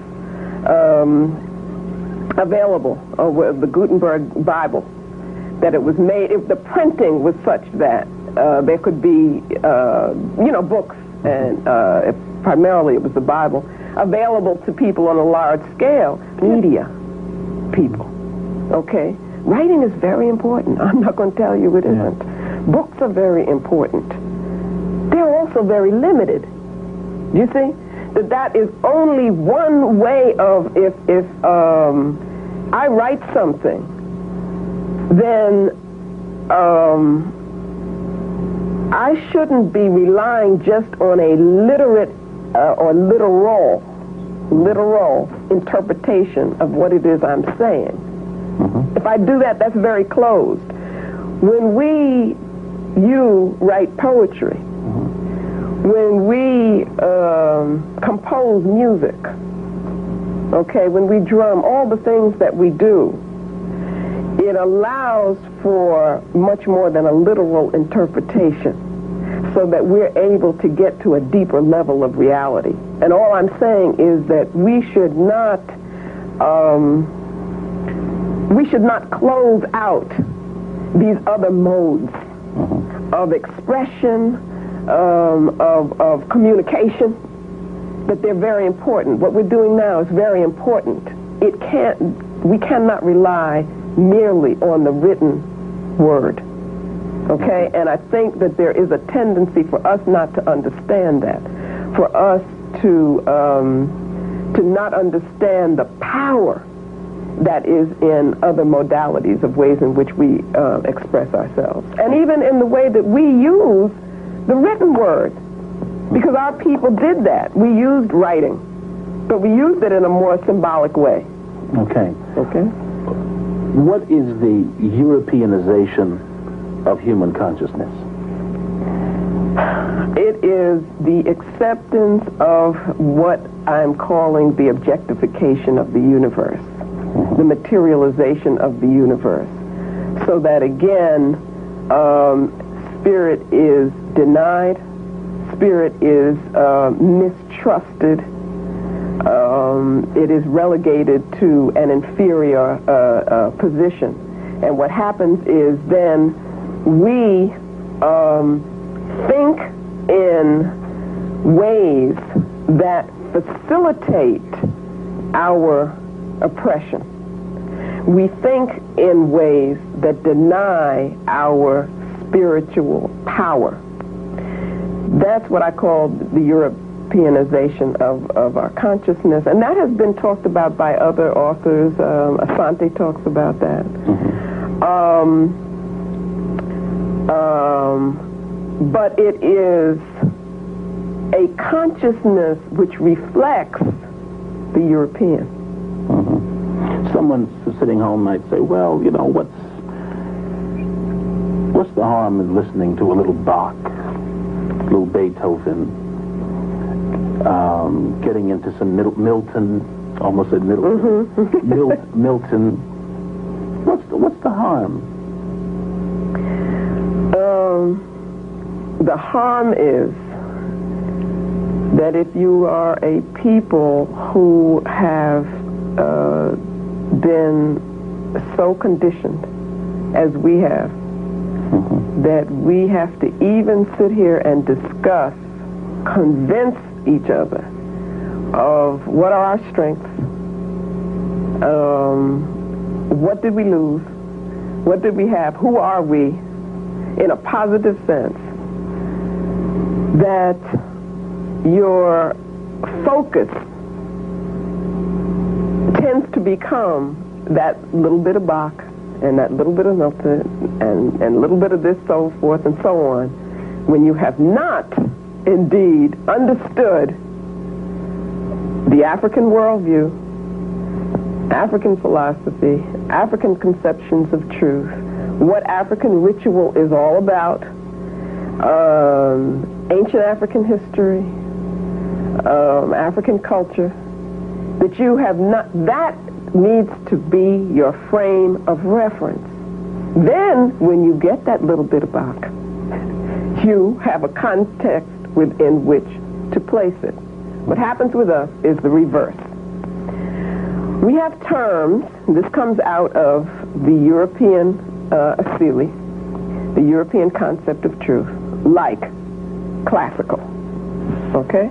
available, the Gutenberg Bible, that it was made, the printing was such that there could be, books, and primarily it was the Bible, available to people on a large scale. Media people, okay? Writing is very important. I'm not going to tell you it isn't. Books are very important. They're also very limited. You see? That is only one way of, if I write something, then I shouldn't be relying just on a literate or literal interpretation of what it is I'm saying. If I do that, that's very closed. When you write poetry, when we compose music, okay, when we drum, all the things that we do, it allows for much more than a literal interpretation, so that we're able to get to a deeper level of reality. And all I'm saying is that we should not close out these other modes of expression, of communication, that they're very important. What we're doing now is very important. We cannot rely merely on the written word, okay? And I think that there is a tendency for us not to understand that, for us to not understand the power that is in other modalities of ways in which we express ourselves. And even in the way that we use the written word, because our people did that. We used writing, but we used it in a more symbolic way. Okay. Okay. What is the Europeanization of human consciousness? It is the acceptance of what I'm calling the objectification of the universe, the materialization of the universe, so that again, spirit is denied, spirit is mistrusted, it is relegated to an inferior position. And what happens is then we think in ways that facilitate our oppression. We think in ways that deny our spiritual power. That's what I call the Europeanization of our consciousness, and that has been talked about by other authors. Asante talks about that. but it is a consciousness which reflects the European. Someone sitting home might say, well, you know, what's the harm in listening to a little Bach, a little Beethoven, getting into some Milton, almost at Milton. Milton. What's the harm? The harm is that if you are a people who have been so conditioned as we have, that we have to even sit here and discuss, convince each other of what are our strengths, what did we lose, what did we have, who are we, in a positive sense, that your focus tends to become that little bit of Bach and that little bit of Milton and a little bit of this, so forth and so on, when you have not indeed understood the African worldview, African philosophy, African conceptions of truth, what African ritual is all about, ancient African history, African culture, that you have not, that needs to be your frame of reference. Then, when you get that little bit of Bach, you have a context within which to place it. What happens with us is the reverse. We have terms, this comes out of the European Asili, the European concept of truth, like classical, okay?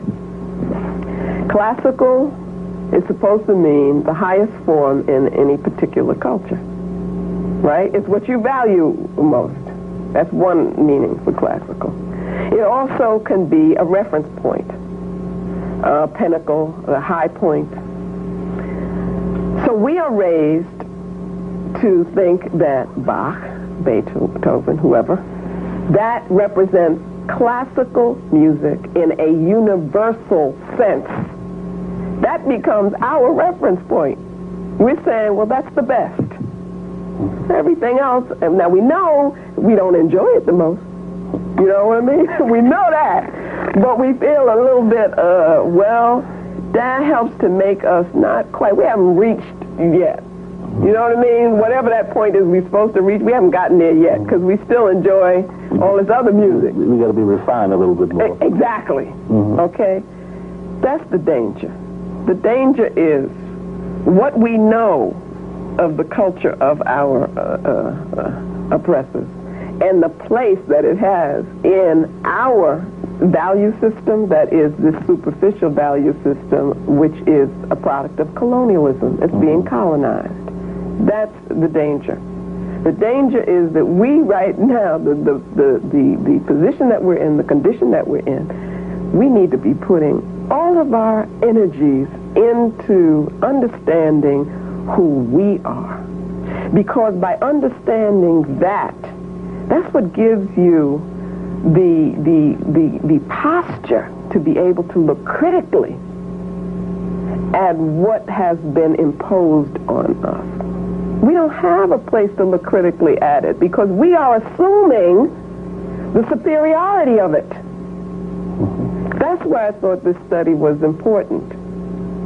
Classical is supposed to mean the highest form in any particular culture, right? It's what you value most. That's one meaning for classical. It also can be a reference point, a pinnacle, a high point. So we are raised to think that Bach, Beethoven, whoever, that represents classical music in a universal sense. That becomes our reference point. We're saying, well, that's the best. Everything else, and now we know we don't enjoy it the most. You know what I mean? We know that. But we feel a little bit, well, that helps to make us not quite, we haven't reached yet. You know what I mean? Whatever that point is we're supposed to reach, we haven't gotten there yet because we still enjoy all this other music. We got to be refined a little bit more. Exactly. Okay? That's the danger. The danger is what we know of the culture of our oppressors and the place that it has in our value system, that is this superficial value system, which is a product of colonialism. It's being colonized. That's the danger. The danger is that we right now, the position that we're in, the condition that we're in, we need to be putting all of our energies into understanding who we are. Because by understanding that, that's what gives you the posture to be able to look critically at what has been imposed on us. We don't have a place to look critically at it because we are assuming the superiority of it. That's why I thought this study was important,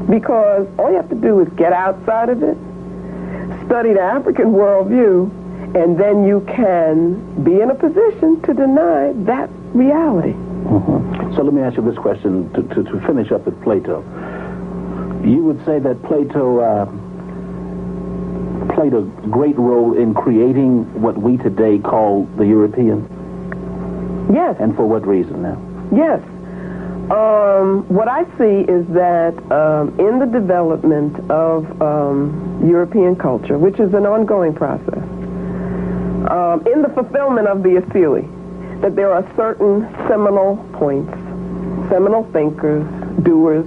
because all you have to do is get outside of it, study the African worldview, and then you can be in a position to deny that reality. So let me ask you this question to finish up with Plato. You would say that Plato played a great role in creating what we today call the European? Yes. And for what reason now? Yes. What I see is that in the development of European culture, which is an ongoing process, in the fulfillment of the Asili, that there are certain seminal points, seminal thinkers, doers,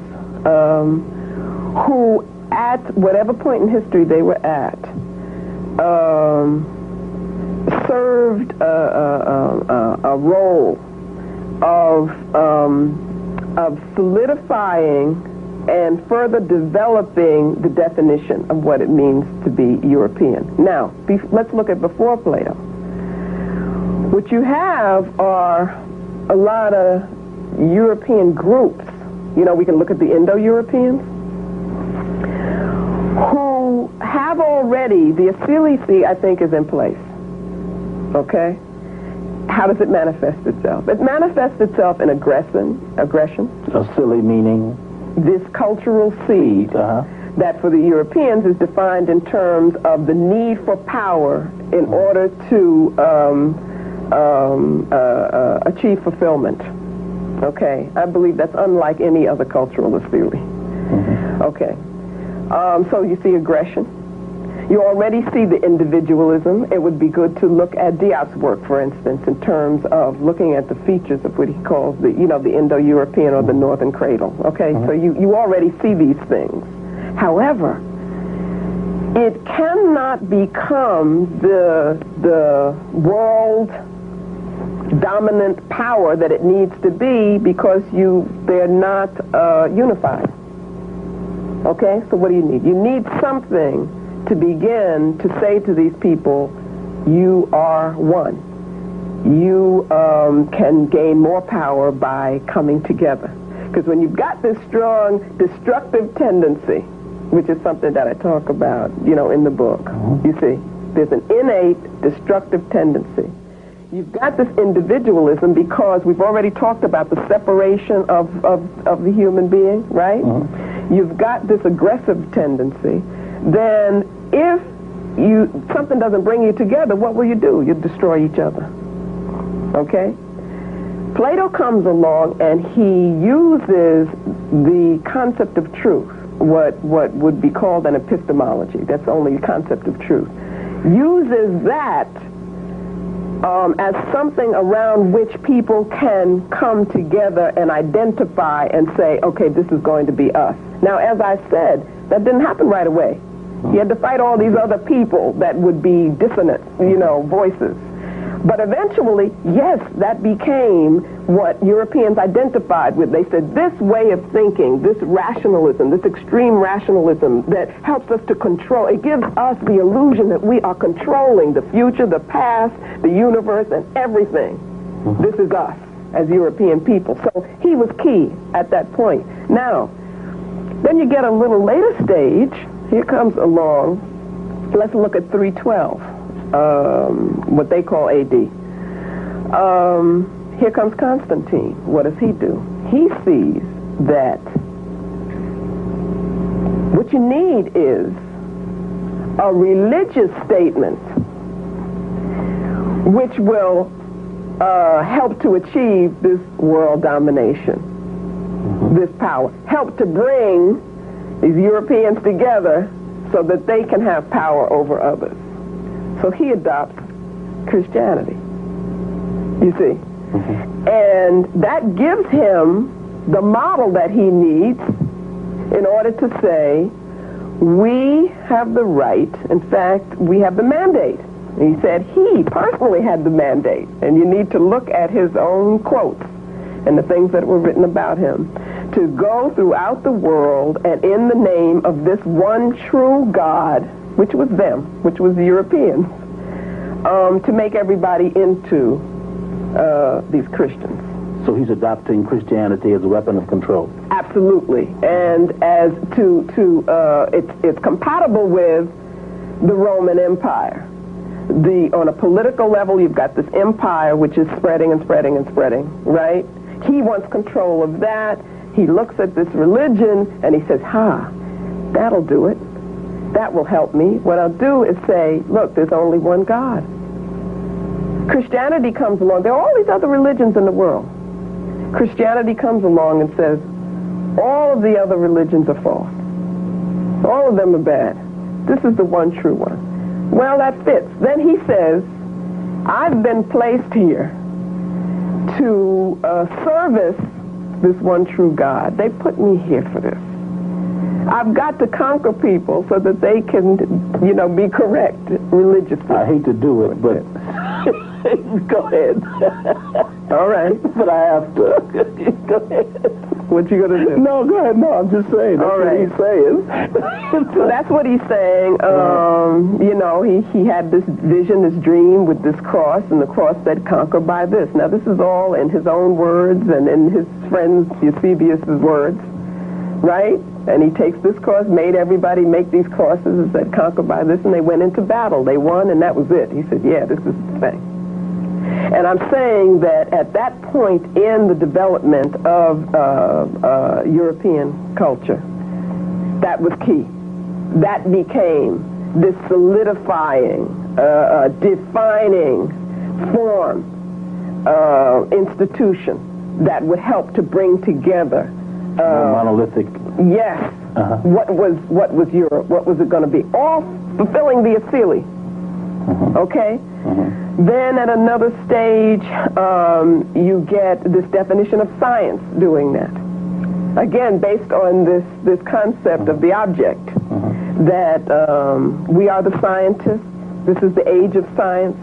who at whatever point in history they were at, served a role of solidifying and further developing the definition of what it means to be European. Now, let's look at before Plato. What you have are a lot of European groups. You know, we can look at the Indo-Europeans, who have already, the Asili, I think, is in place. Okay? How does it manifest itself? It manifests itself in aggression. Asili meaning? This cultural seed that for the Europeans is defined in terms of the need for power in order to achieve fulfillment. Okay, I believe that's unlike any other cultural Asili. Okay, so you see aggression. You already see the individualism. It would be good to look at Diop's work, for instance, in terms of looking at the features of what he calls the, you know, the Indo-European or the Northern Cradle. Okay, so you already see these things. However, it cannot become the world dominant power that it needs to be because they're not unified. Okay, so what do you need? You need something to begin to say to these people, you are one. You can gain more power by coming together. Because when you've got this strong destructive tendency, which is something that I talk about, you know, in the book, you see, there's an innate destructive tendency. You've got this individualism because we've already talked about the separation of the human being, right? You've got this aggressive tendency. Then if something doesn't bring you together, what will you do? You destroy each other. Okay? Plato comes along and he uses the concept of truth, what would be called an epistemology. That's only the concept of truth. Uses that as something around which people can come together and identify and say, okay, this is going to be us. Now, as I said, that didn't happen right away. He had to fight all these other people that would be dissonant, you know, voices. But eventually, yes, that became what Europeans identified with. They said this way of thinking, this rationalism, this extreme rationalism that helps us to control, it gives us the illusion that we are controlling the future, the past, the universe, and everything. This is us as European people. So he was key at that point. Now, then you get a little later stage. Here comes along, let's look at 312, what they call AD. Here comes Constantine. What does he do? He sees that what you need is a religious statement which will help to achieve this world domination, this power, help to bring these Europeans together so that they can have power over others. So he adopts Christianity, you see. And that gives him the model that he needs in order to say, we have the right, in fact, we have the mandate. And he said he personally had the mandate. And you need to look at his own quotes and the things that were written about him, to go throughout the world and in the name of this one true God, which was them, which was the Europeans, to make everybody into these Christians. So he's adopting Christianity as a weapon of control. Absolutely, and as it's compatible with the Roman Empire. On a political level, you've got this empire which is spreading and spreading and spreading, right? He wants control of that. He looks at this religion and he says, that'll do it. That will help me. What I'll do is say, look, there's only one God. Christianity comes along. There are all these other religions in the world. Christianity comes along and says, all of the other religions are false. All of them are bad. This is the one true one. Well, that fits. Then he says, I've been placed here to service this one true God. They put me here for this. I've got to conquer people so that they can, be correct religiously. I hate to do it, but Go ahead. All right. But I have to. Go ahead. What you gonna do? No, go ahead. No, I'm just saying. That's what he's saying. So that's what he's saying. You know, he had this vision, this dream with this cross, and the cross said, "Conquer by this." Now, this is all in his own words and in his friend Eusebius's words, right? And he takes this cross, made everybody make these crosses, and said, "Conquer by this," and they went into battle. They won, and that was it. He said, "Yeah, this is the thing." And I'm saying that at that point in the development of European culture, that was key. That became this solidifying, defining form, institution that would help to bring together monolithic. Yes. What was Europe? What was it going to be? All fulfilling the Asili. Okay? Then at another stage, you get this definition of science doing that. Again, based on this concept of the object, that we are the scientists. This is the age of science.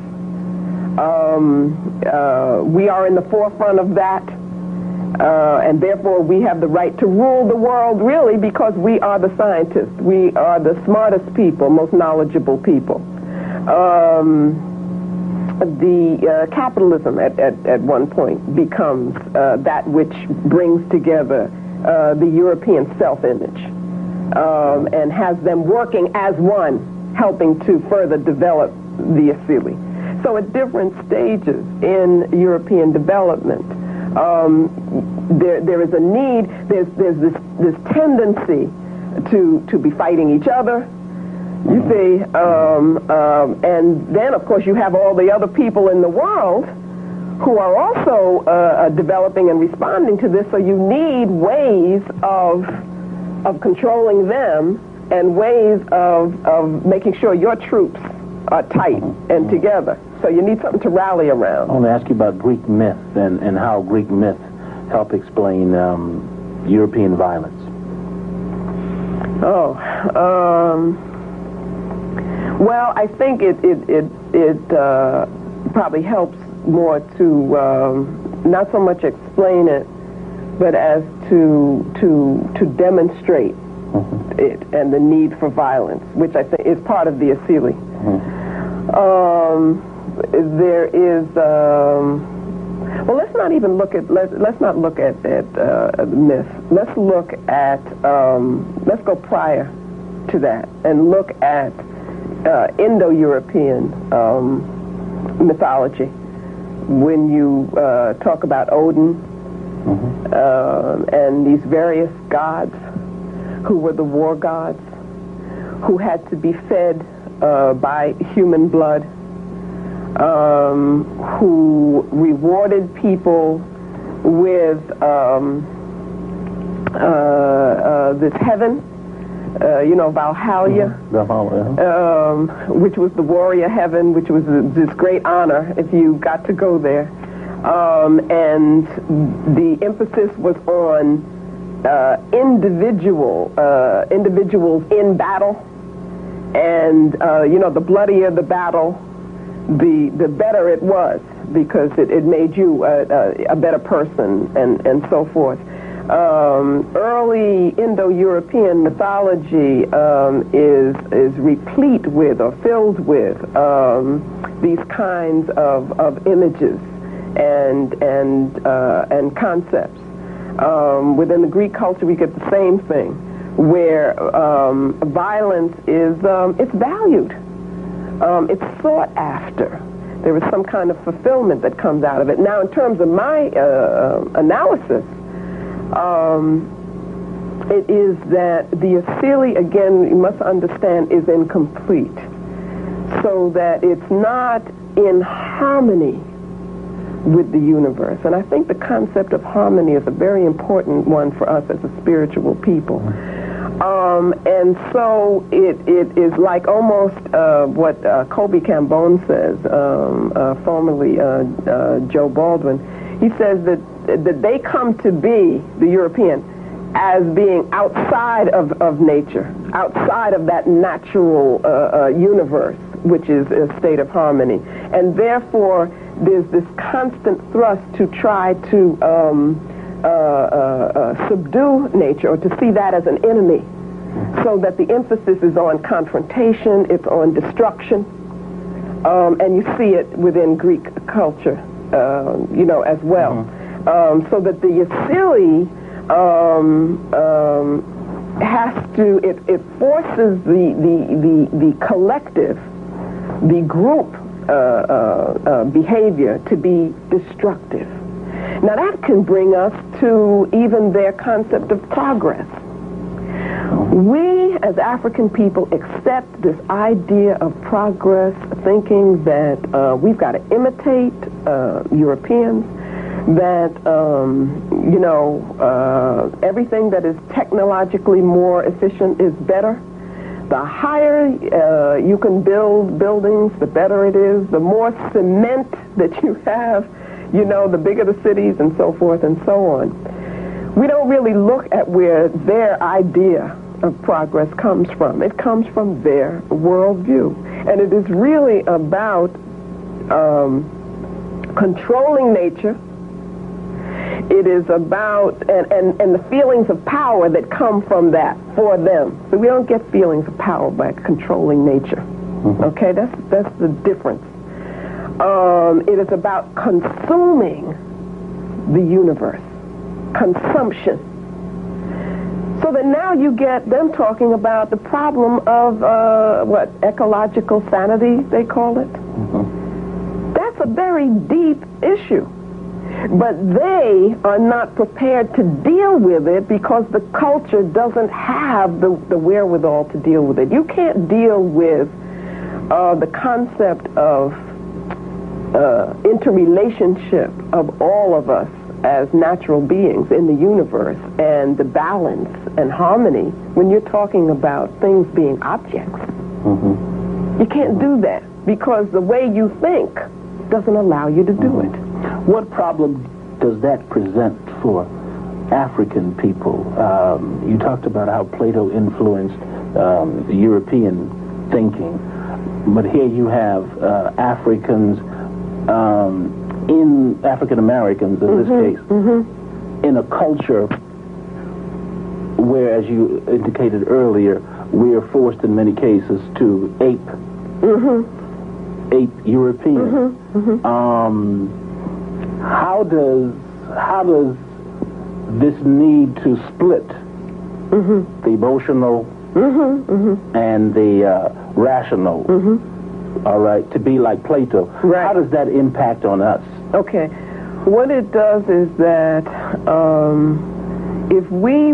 We are in the forefront of that. And therefore, we have the right to rule the world, really, because we are the scientists. We are the smartest people, most knowledgeable people. The capitalism at one point becomes that which brings together the European self-image and has them working as one, helping to further develop the Asili. So at different stages in European development, there is a need, there's this tendency to be fighting each other, you see, and then of course you have all the other people in the world who are also developing and responding to this, so you need ways of controlling them and ways of making sure your troops are tight and together. So you need something to rally around. I want to ask you about Greek myth and how Greek myth help explain European violence. Well, I think it probably helps more to not so much explain it, but as to demonstrate it and the need for violence, which I think is part of the Asili. There is well, let's not even look at let's not look at myth. Let's look at let's go prior to that and look at Indo-European mythology. When you talk about Odin and these various gods who were the war gods, who had to be fed by human blood, who rewarded people with this heaven, Valhalla, which was the warrior heaven, which was this great honor if you got to go there. And the emphasis was on individuals in battle. And, the bloodier the battle, the better it was, because it made you a better person and so forth. Early Indo-European mythology is replete with or filled with these kinds of images and concepts. Within the Greek culture, we get the same thing, where violence is it's valued, it's sought after. There is some kind of fulfillment that comes out of it. Now, in terms of my analysis, it is that the Asili, again, you must understand, is incomplete, so that it's not in harmony with the universe. And I think the concept of harmony is a very important one for us as a spiritual people. And so it is like almost what Colby Cambone says, formerly Joe Baldwin. He says that they come to be, the European, as being outside of nature, outside of that natural universe, which is a state of harmony. And therefore, there's this constant thrust to try to subdue nature, or to see that as an enemy, so that the emphasis is on confrontation, it's on destruction, and you see it within Greek culture, as well. So that the Asili has to, it forces the collective, the group behavior to be destructive. Now that can bring us to even their concept of progress. We as African people accept this idea of progress, thinking that we've got to imitate Europeans, that everything that is technologically more efficient is better. The higher you can build buildings, the better it is. The more cement that you have, the bigger the cities, and so forth and so on. We don't really look at where their idea of progress comes from. It comes from their worldview. And it is really about controlling nature. It is about, and the feelings of power that come from that for them. So we don't get feelings of power by controlling nature. Okay, that's the difference. It is about consuming the universe, consumption. So that now you get them talking about the problem of, ecological sanity, they call it. That's a very deep issue. But they are not prepared to deal with it because the culture doesn't have the wherewithal to deal with it. You can't deal with the concept of interrelationship of all of us as natural beings in the universe, and the balance and harmony when you're talking about things being objects. You can't do that because the way you think doesn't allow you to do it. What problem does that present for African people? You talked about how Plato influenced the European thinking, but here you have Africans, in African Americans in this case, in a culture where, as you indicated earlier, we are forced in many cases to ape European. How does this need to split the emotional and the rational, all right, to be like Plato? Right. How does that impact on us? Okay. What it does is that if we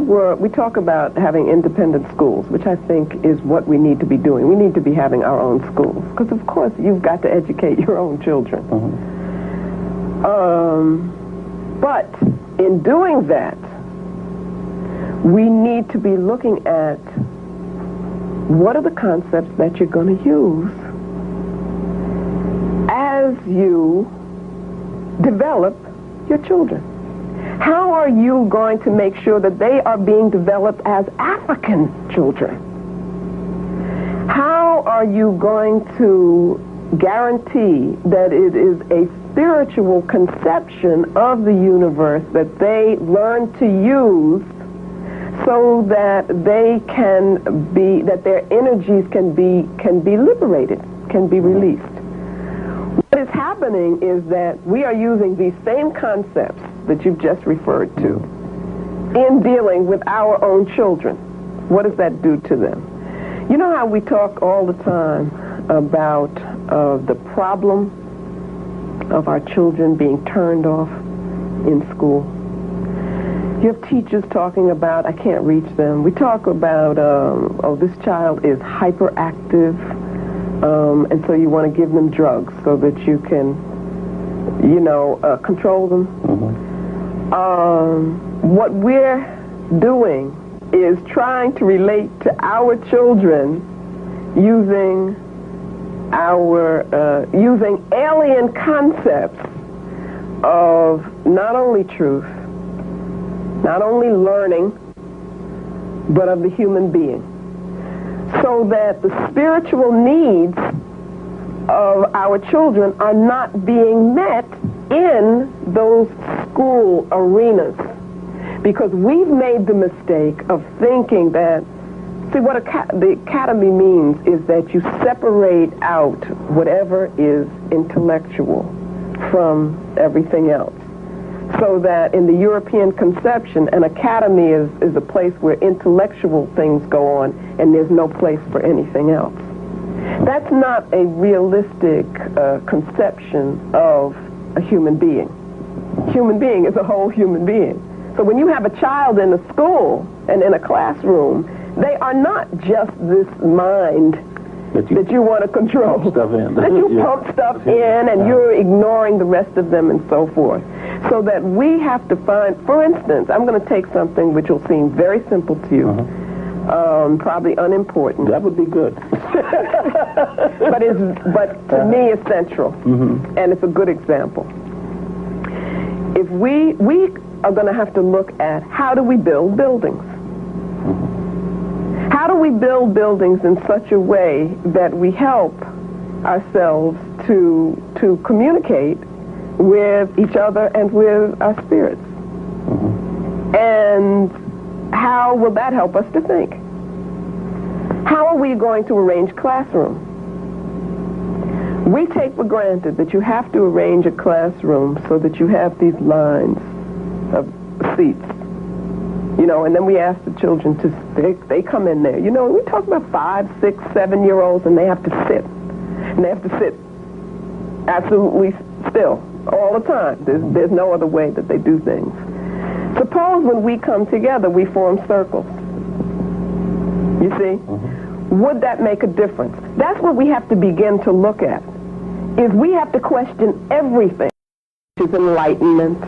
talk about having independent schools, which I think is what we need to be doing. We need to be having our own schools because, of course, you've got to educate your own children. But in doing that, we need to be looking at what are the concepts that you're going to use as you develop your children. How are you going to make sure that they are being developed as African children? How are you going to guarantee that it is a spiritual conception of the universe that they learn to use so that they can be, that their energies can be liberated, can be released? What is happening is that we are using these same concepts that you've just referred to in dealing with our own children. What does that do to them? You know how we talk all the time about the problem of our children being turned off in school? You have teachers talking about, I can't reach them. We talk about, this child is hyperactive, and so you want to give them drugs so that you can, control them. What we're doing is trying to relate to our children using using alien concepts of not only truth, not only learning, but of the human being, so that the spiritual needs of our children are not being met in those school arenas, because we've made the mistake of thinking that, see, what the academy means is that you separate out whatever is intellectual from everything else. So that in the European conception, an academy is a place where intellectual things go on and there's no place for anything else. That's not a realistic conception of a human being. Human being is a whole human being. So when you have a child in a school and in a classroom, they are not just this mind that you want to control. Stuff in. That you pump stuff in and you're ignoring the rest of them and so forth. So that we have to find, for instance, I'm going to take something which will seem very simple to you, probably unimportant. That would be good. but to me it's central, and it's a good example. If we are going to have to look at how do we build buildings. How do we build buildings in such a way that we help ourselves to communicate with each other and with our spirits? And how will that help us to think? How are we going to arrange classroom? We take for granted that you have to arrange a classroom so that you have these lines of seats. You know, and then we ask the children to, they come in there. You know, we talk about 5, 6, 7-year-olds, and they have to sit. And they have to sit absolutely still all the time. There's no other way that they do things. Suppose when we come together, we form circles. You see? Would that make a difference? That's what we have to begin to look at, is we have to question everything, which is enlightenment,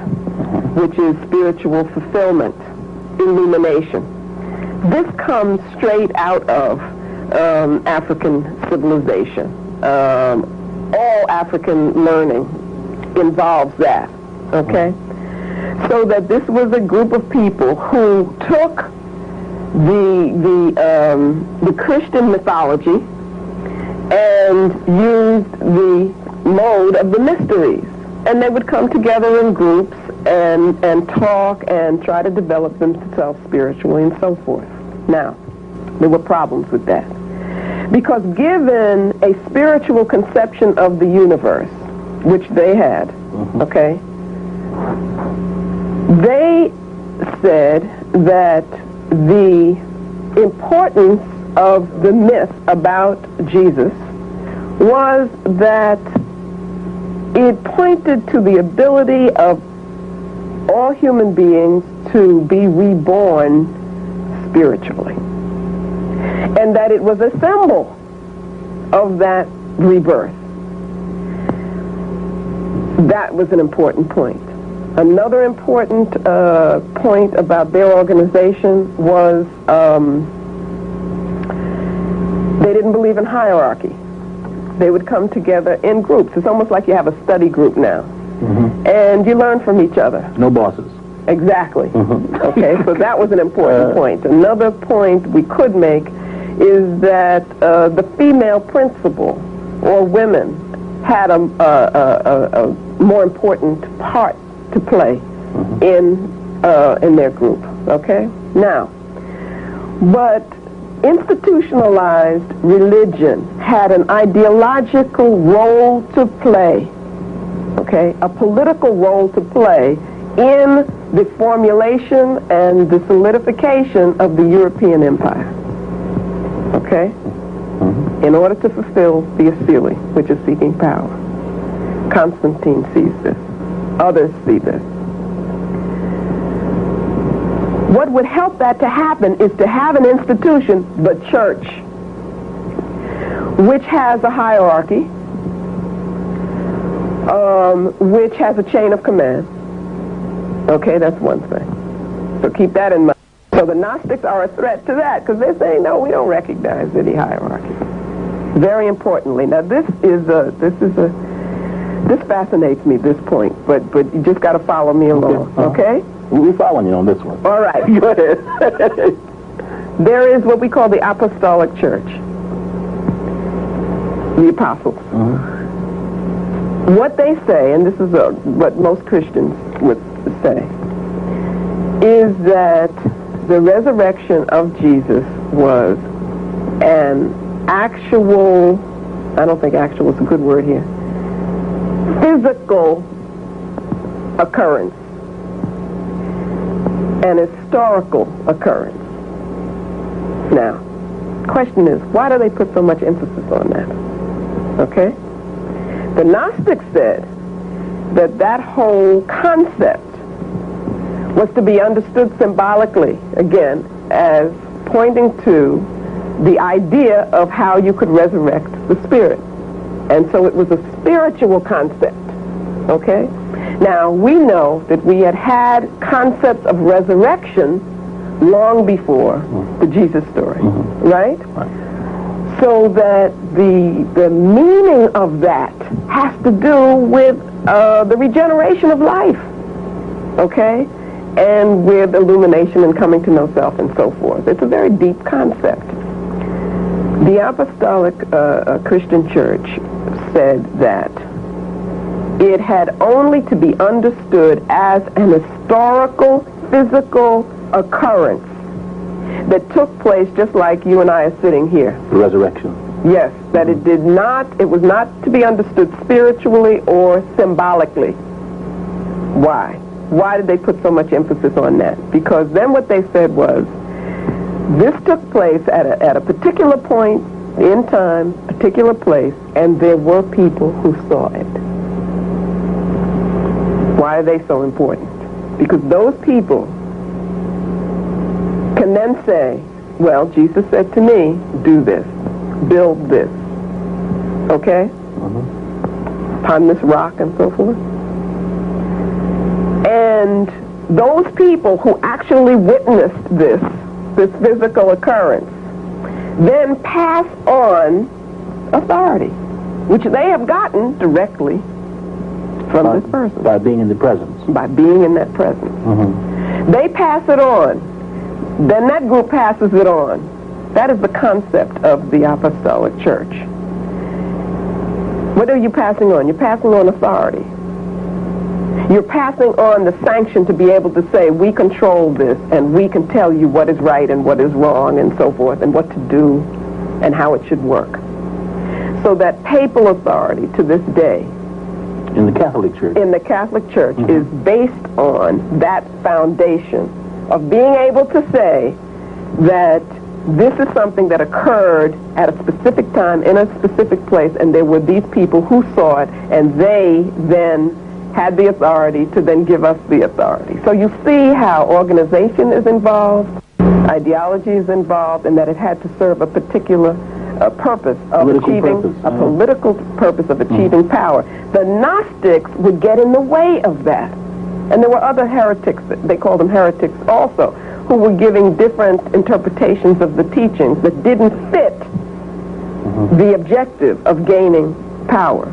which is spiritual fulfillment, illumination. This comes straight out of African civilization. All African learning involves that, okay? So that this was a group of people who took the Christian mythology and used the mode of the mysteries. And they would come together in groups and talk and try to develop themselves spiritually and so forth. Now, there were problems with that. Because given a spiritual conception of the universe, which they had, okay, they said that the importance of the myth about Jesus was that it pointed to the ability of all human beings to be reborn spiritually, and that it was a symbol of that rebirth. That was an important point. Another important point about their organization was they didn't believe in hierarchy. They would come together in groups. It's almost like you have a study group now. And you learn from each other. No bosses. Exactly. Okay, so that was an important point. Another point we could make is that the female principal, or women, had a more important part to play in their group. Okay? Now, but institutionalized religion had an ideological role to play, okay, a political role to play in the formulation and the solidification of the European Empire, okay, in order to fulfill the Asili, which is seeking power. Constantine sees this. Others see this. What would help that to happen is to have an institution, the church, which has a hierarchy, which has a chain of command. Okay, that's one thing. So keep that in mind. So the Gnostics are a threat to that, because they're saying, no, we don't recognize any hierarchy. Very importantly, now this fascinates me, this point, but you just got to follow me along, okay? We're following you on this one. All right, good. There is what we call the Apostolic Church. the apostles. What they say, and this is what most Christians would say, is that the resurrection of Jesus was an actual, I don't think actual is a good word here, physical occurrence, an historical occurrence. Now, question is, why do they put so much emphasis on that? Okay? The Gnostics said that that whole concept was to be understood symbolically, again, as pointing to the idea of how you could resurrect the spirit. And so it was a spiritual concept, okay? Now, we know that we had concepts of resurrection long before the Jesus story, right? So that the meaning of that has to do with the regeneration of life, okay? And with illumination and coming to know self and so forth. It's a very deep concept. The Apostolic Christian Church said that it had only to be understood as an historical, physical occurrence that took place just like you and I are sitting here. The resurrection. Yes, that it was not to be understood spiritually or symbolically. Why? Why did they put so much emphasis on that? Because then what they said was, this took place at a particular point in time, particular place, and there were people who saw it. Why are they so important? Because those people can then say, well, Jesus said to me, do this, build this, okay? Upon this rock and so forth. And those people who actually witnessed this physical occurrence, then pass on authority, which they have gotten directly from this person. By being in the presence. By being in that presence. They pass it on. Then that group passes it on. That is the concept of the Apostolic Church. What are you passing on? You're passing on authority. You're passing on the sanction to be able to say, we control this, and we can tell you what is right and what is wrong and so forth, and what to do and how it should work. So that papal authority to this day in the Catholic Church is based on that foundation of being able to say that this is something that occurred at a specific time in a specific place, and there were these people who saw it, and they then had the authority to then give us the authority. So you see how organization is involved, ideology is involved, and that it had to serve a particular purpose of political purpose of achieving power. The Gnostics would get in the way of that. And there were other heretics, they called them heretics also, who were giving different interpretations of the teachings that didn't fit the objective of gaining power.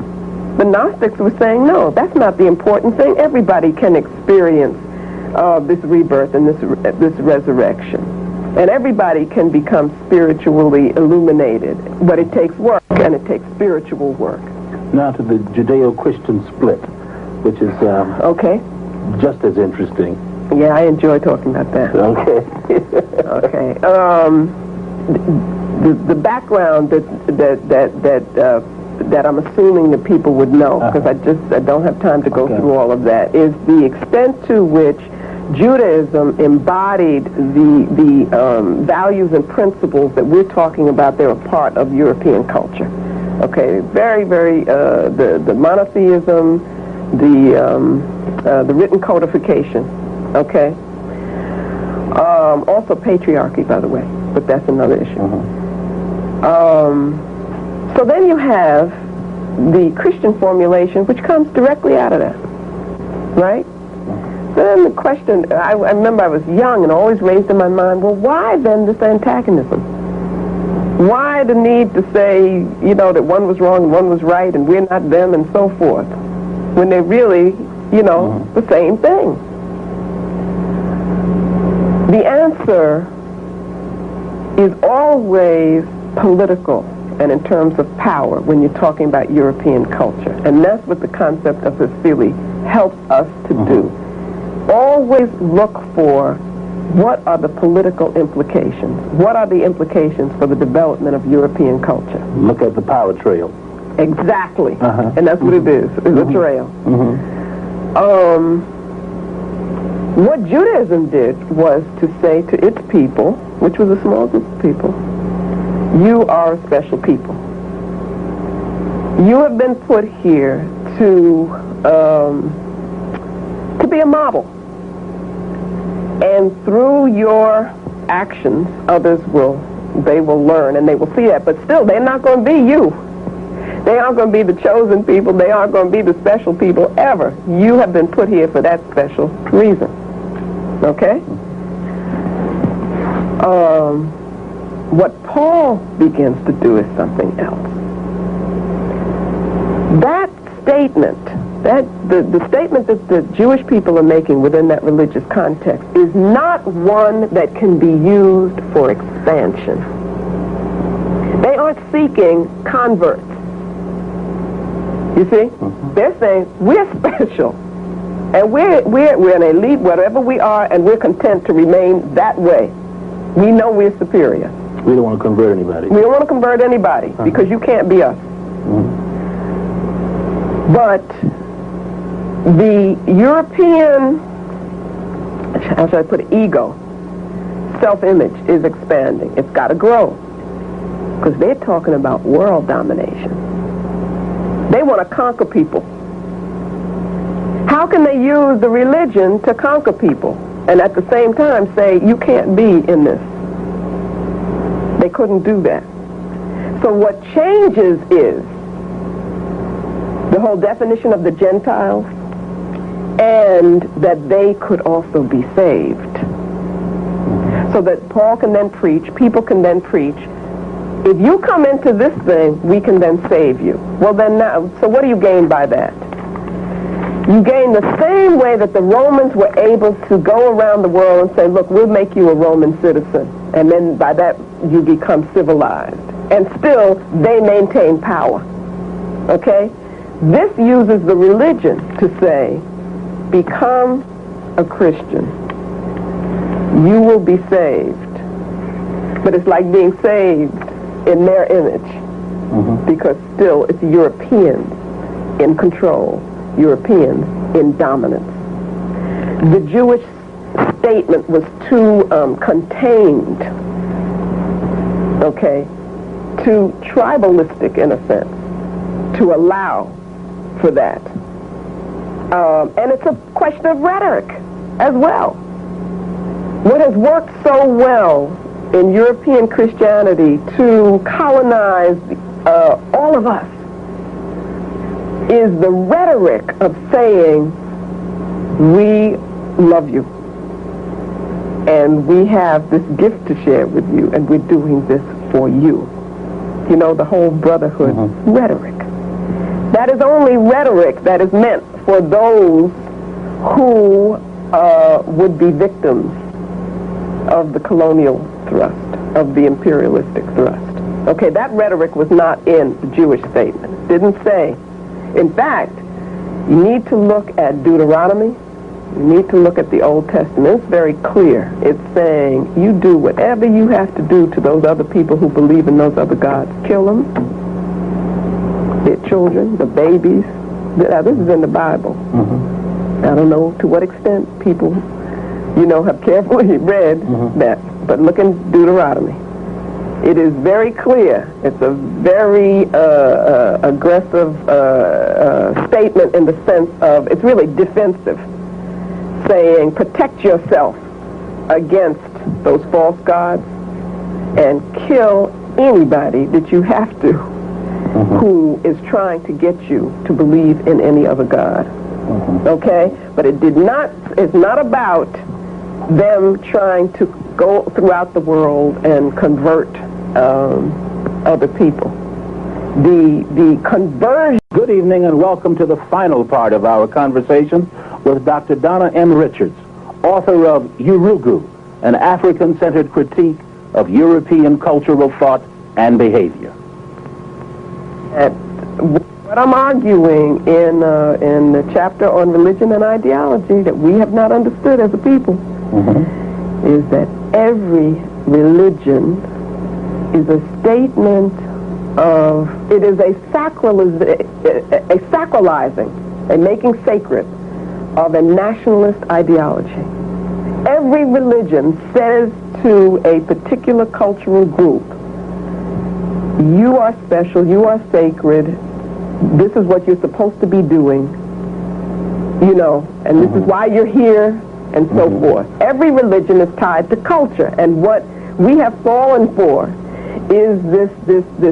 The Gnostics were saying, no, that's not the important thing. Everybody can experience this rebirth and this resurrection. And everybody can become spiritually illuminated. But it takes work, and it takes spiritual work. Now to the Judeo-Christian split, which is okay, just as interesting. Yeah, I enjoy talking about that. Okay. Okay. The background that I'm assuming that people would know, because I don't have time to go through all of that, is the extent to which Judaism embodied the values and principles that we're talking about. They were part of European culture. Okay, very, very, the monotheism, the written codification, okay? Also patriarchy, by the way, but that's another issue. So then you have the Christian formulation, which comes directly out of that, right? So then the question, I remember I was young and always raised in my mind, well, why then this antagonism? Why the need to say, you know, that one was wrong and one was right and we're not them and so forth, when they're really, you know, the same thing? The answer is always political and in terms of power when you're talking about European culture. And that's what the concept of Asili helps us to do. Always look for what are the political implications? What are the implications for the development of European culture? Look at the power trail. Exactly. And that's what it is. It's a trail. What Judaism did was to say to its people, which was a small group of people, you are a special people. You have been put here to be a model. And through your actions, others will learn and they will see that. But still, they're not going to be you. They aren't going to be the chosen people. They aren't going to be the special people ever. You have been put here for that special reason. Okay? What Paul begins to do is something else. That statement, the statement that the Jewish people are making within that religious context is not one that can be used for expansion. They aren't seeking converts. You see? They're saying, we're special. And we're an elite, whatever we are, and we're content to remain that way. We know we're superior. We don't want to convert anybody. We don't want to convert anybody because you can't be us. But the European, how should I put it, ego, self-image is expanding. It's got to grow because they're talking about world domination. They want to conquer people. How can they use the religion to conquer people and at the same time say, you can't be in this? They couldn't do that. So what changes is the whole definition of the Gentiles and that they could also be saved. So that Paul can then preach, people can then preach, if you come into this thing, we can then save you. Well then now, so what do you gain by that? You gain the same way that the Romans were able to go around the world and say, look, we'll make you a Roman citizen. And then by that, you become civilized. And still, they maintain power. Okay? This uses the religion to say, become a Christian. You will be saved. But it's like being saved in their image. Because still, it's Europeans in control. Europeans in dominance. The Jewish statement was too contained, okay, too tribalistic in a sense, to allow for that. And it's a question of rhetoric as well. What has worked so well in European Christianity to colonize all of us is the rhetoric of saying, we love you, and we have this gift to share with you, and we're doing this for you. You know, the whole brotherhood rhetoric. That is only rhetoric that is meant for those who would be victims of the colonial thrust, of the imperialistic thrust. Okay, that rhetoric was not in the Jewish statement. It didn't say. In fact, you need to look at Deuteronomy. You need to look at the Old Testament. It's very clear. It's saying, you do whatever you have to do to those other people who believe in those other gods. Kill them, their children, the babies. Now, this is in the Bible. I don't know to what extent people, you know, have carefully read that. But look in Deuteronomy. It is very clear. It's a very aggressive statement in the sense of, it's really defensive, saying protect yourself against those false gods and kill anybody that you have to who is trying to get you to believe in any other god. Okay? But it's not about them trying to go throughout the world and convert other people. The conversion. Good evening and welcome to the final part of our conversation with Dr. Donna M. Richards, author of Yurugu, an African-centered critique of European cultural thought and behavior. that what I'm arguing in the chapter on religion and ideology that we have not understood as a people is that every religion is a statement of, it is a sacralizing, a making sacred of a nationalist ideology. Every religion says to a particular cultural group, you are special, you are sacred, this is what you're supposed to be doing, you know, and this is why you're here, and so forth. Every religion is tied to culture, and what we have fallen for is this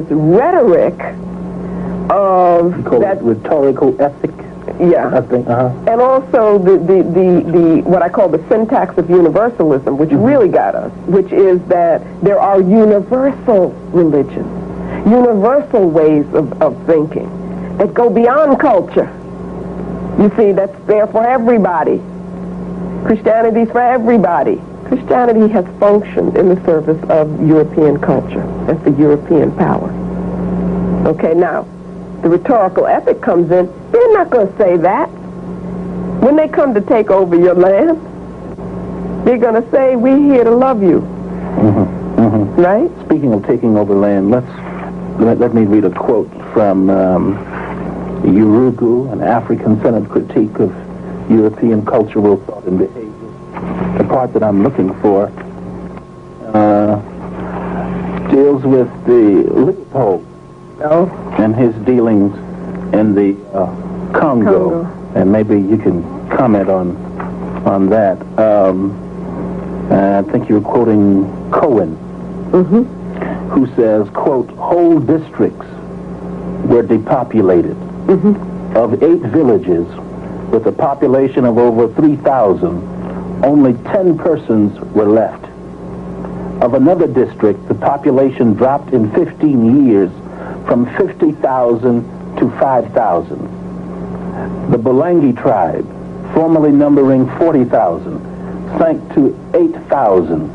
rhetoric of that rhetorical ethic. Yeah, I think, and also the what I call the syntax of universalism, which really got us, which is that there are universal religions, universal ways of thinking that go beyond culture. You see, that's there for everybody. Christianity's for everybody. Christianity has functioned in the service of European culture as the European power. Okay, now, the rhetorical ethic comes in. They're not going to say that. When they come to take over your land, they're going to say, we're here to love you. Right? Speaking of taking over land, let me read a quote from Yurugu, an African-centered critique of European cultural thought and behavior. The part that I'm looking for deals with the Leopold and his dealings in the Congo. And maybe you can comment on that. I think you're quoting Cohen, who says, quote, whole districts were depopulated. Of 8 villages with a population of over 3,000, only 10 persons were left. Of another district, the population dropped in 15 years from 50,000 to 5,000. The Bulangi tribe, formerly numbering 40,000, sank to 8,000.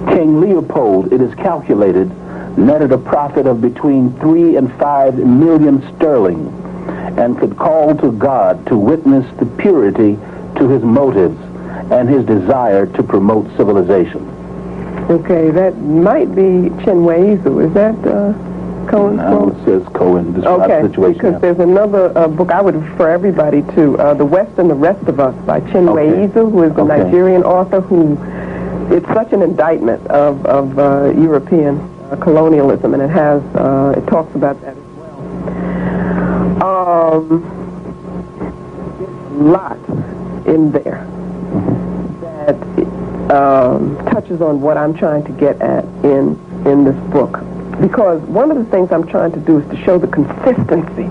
King Leopold, it is calculated, netted a profit of between 3 and 5 million sterling and could call to God to witness the purity to his motives and his desire to promote civilization. Okay, that might be Chinweizu. Is that Cohen's No, quote? it says Cohen describes the situation. Because there's another book I would refer everybody to, The West and the Rest of Us by Chinweizu, who is a Nigerian author who, it's such an indictment of European colonialism, and it talks about that as well. There's a lot in there that touches on what I'm trying to get at in this book. Because one of the things I'm trying to do is to show the consistency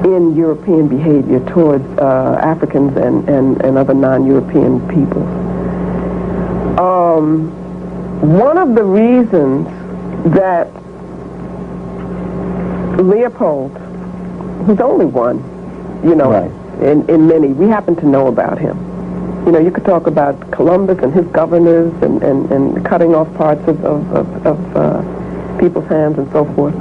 in European behavior towards Africans and other non-European peoples. One of the reasons that Leopold, who's only one, you know, in many, we happen to know about him. You know, you could talk about Columbus and his governors and cutting off parts of people's hands and so forth.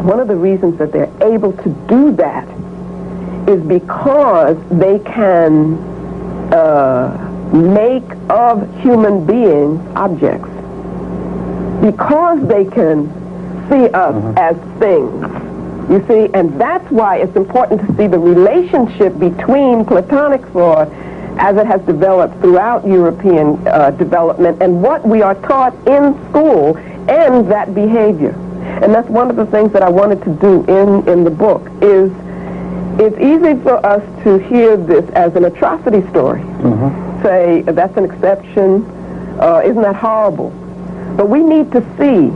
One of the reasons that they're able to do that is because they can make of human beings objects. Because they can see us as things. You see, and that's why it's important to see the relationship between Platonic thought as it has developed throughout European development and what we are taught in school and that behavior. And that's one of the things that I wanted to do in the book is it's easy for us to hear this as an atrocity story. Say, that's an exception, isn't that horrible? But we need to see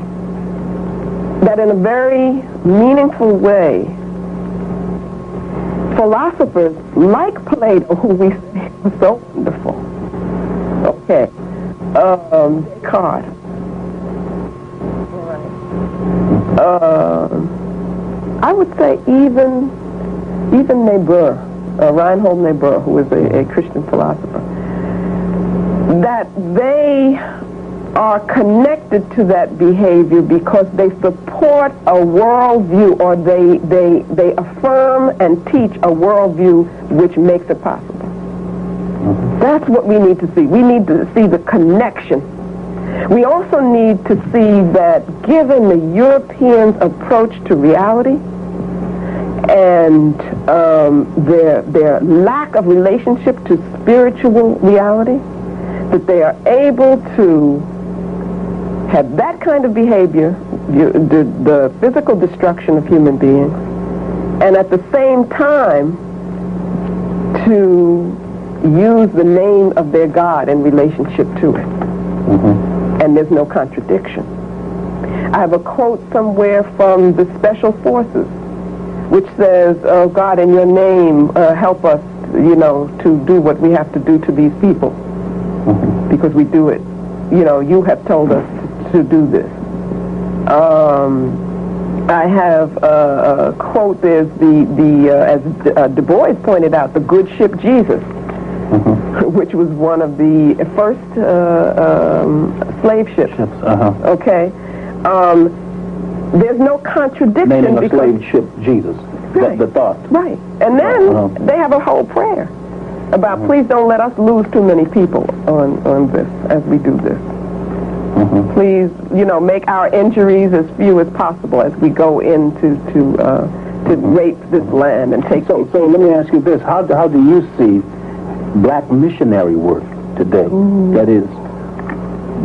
that in a very meaningful way, philosophers like Plato, who we say was so wonderful, Descartes, I would say even Niebuhr, Reinhold Niebuhr, who is a Christian philosopher, that they are connected to that behavior because they support a worldview, or they affirm and teach a worldview which makes it possible. That's what we need to see. We need to see the connection. We also need to see that given the Europeans' approach to reality and their lack of relationship to spiritual reality, that they are able to have that kind of behavior, the physical destruction of human beings, and at the same time to use the name of their God in relationship to it. And there's no contradiction. I have a quote somewhere from the Special Forces which says, "Oh God, in your name, help us, to do what we have to do to these people, because we do it. You have told us to do this." I have a quote. There's as Du Bois pointed out, the good ship Jesus, which was one of the first slave ships. Okay. There's no contradiction. Naming a slave ship Jesus. Right. The thought. Right. And then they have a whole prayer about please don't let us lose too many people on this as we do this. Please, make our injuries as few as possible as we go into to rape this land and take. So let me ask you this: How do you see black missionary work today? That is,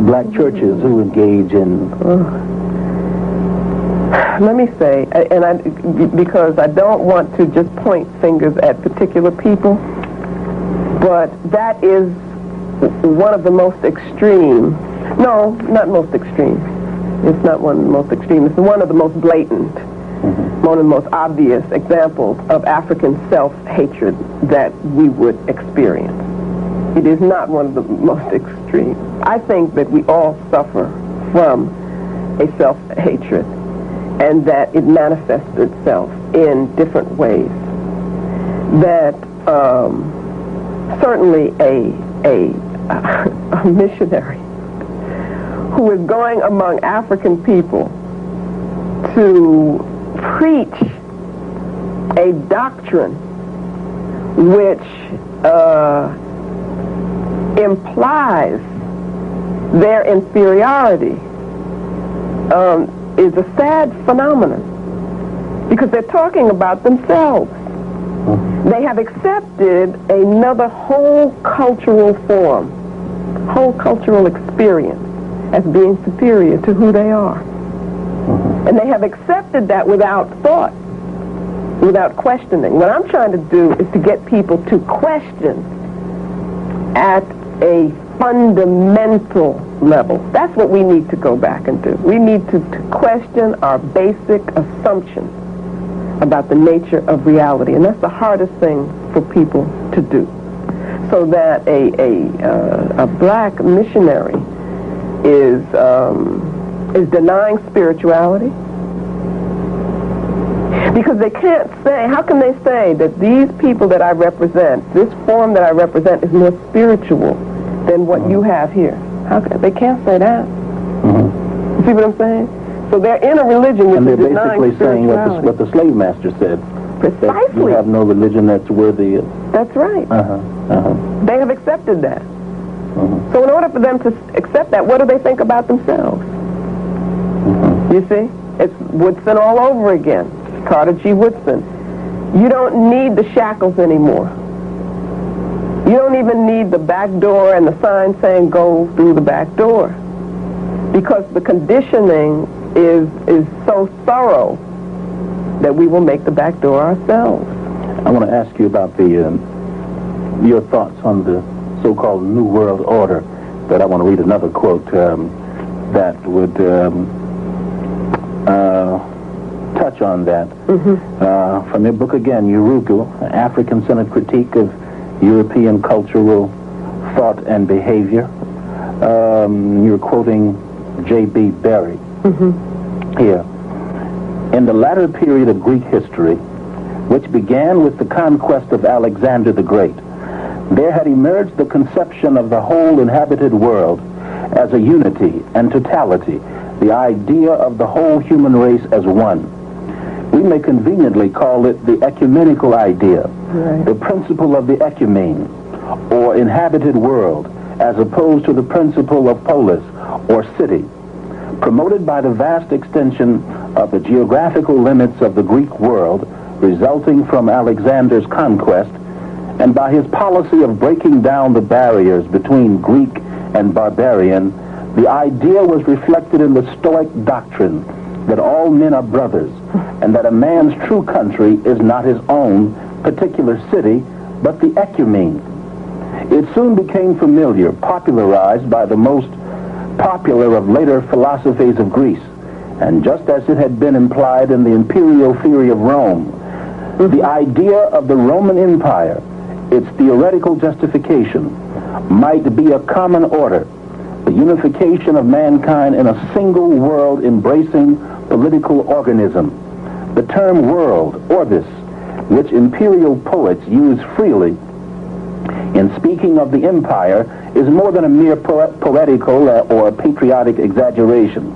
black churches who engage in. Let me say, because I don't want to just point fingers at particular people, but that is one of the most extreme. No, not most extreme. It's not one of the most extreme. It's one of the most blatant, one of the most obvious examples of African self-hatred that we would experience. It is not one of the most extreme. I think that we all suffer from a self-hatred, and that it manifests itself in different ways. That certainly a missionary who is going among African people to preach a doctrine which implies their inferiority is a sad phenomenon, because they're talking about themselves. They have accepted another whole cultural form, whole cultural experience as being superior to who they are. And they have accepted that without thought, without questioning. What I'm trying to do is to get people to question at a fundamental level. That's what we need to go back and do. We need to question our basic assumptions about the nature of reality, and that's the hardest thing for people to do. So that a black missionary is denying spirituality, because they can't say. How can they say that these people that I represent, this form that I represent, is more spiritual than what you have here? They can't say that. You see what I'm saying? So they're in a religion which is denying basically saying what the slave master said. Precisely. You have no religion that's worthy of. That's right. They have accepted that. So in order for them to accept that, what do they think about themselves? You see? It's Woodson all over again. Carter G. Woodson. You don't need the shackles anymore. You don't even need the back door and the sign saying go through the back door, because the conditioning is so thorough that we will make the back door ourselves. I want to ask you about your thoughts on the so-called New World Order, but I want to read another quote that would touch on that. From your book again, Yurugu, African-centered critique of European cultural thought and behavior. You're quoting J.B. Berry here. In the latter period of Greek history, which began with the conquest of Alexander the Great, there had emerged the conception of the whole inhabited world as a unity and totality, the idea of the whole human race as one. We may conveniently call it the ecumenical idea, right, the principle of the ecumene, or inhabited world, as opposed to the principle of polis, or city, promoted by the vast extension of the geographical limits of the Greek world resulting from Alexander's conquest, and by his policy of breaking down the barriers between Greek and barbarian. The idea was reflected in the Stoic doctrine that all men are brothers, and that a man's true country is not his own particular city, but the ecumene. It soon became familiar, popularized by the most popular of later philosophies of Greece, and just as it had been implied in the imperial theory of Rome, the idea of the Roman Empire, its theoretical justification, might be a common order, the unification of mankind in a single world embracing political organism. The term world, orbis, which imperial poets use freely in speaking of the empire, is more than a mere poetical or patriotic exaggeration.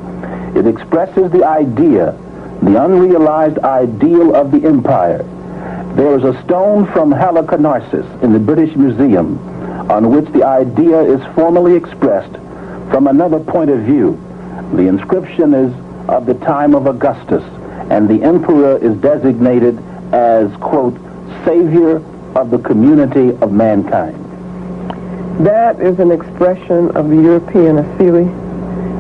It expresses the idea, the unrealized ideal of the empire. There is a stone from Halicarnassus in the British Museum on which the idea is formally expressed from another point of view. The inscription is of the time of Augustus, and the emperor is designated as, quote, savior of the community of mankind. That is an expression of the European Asili,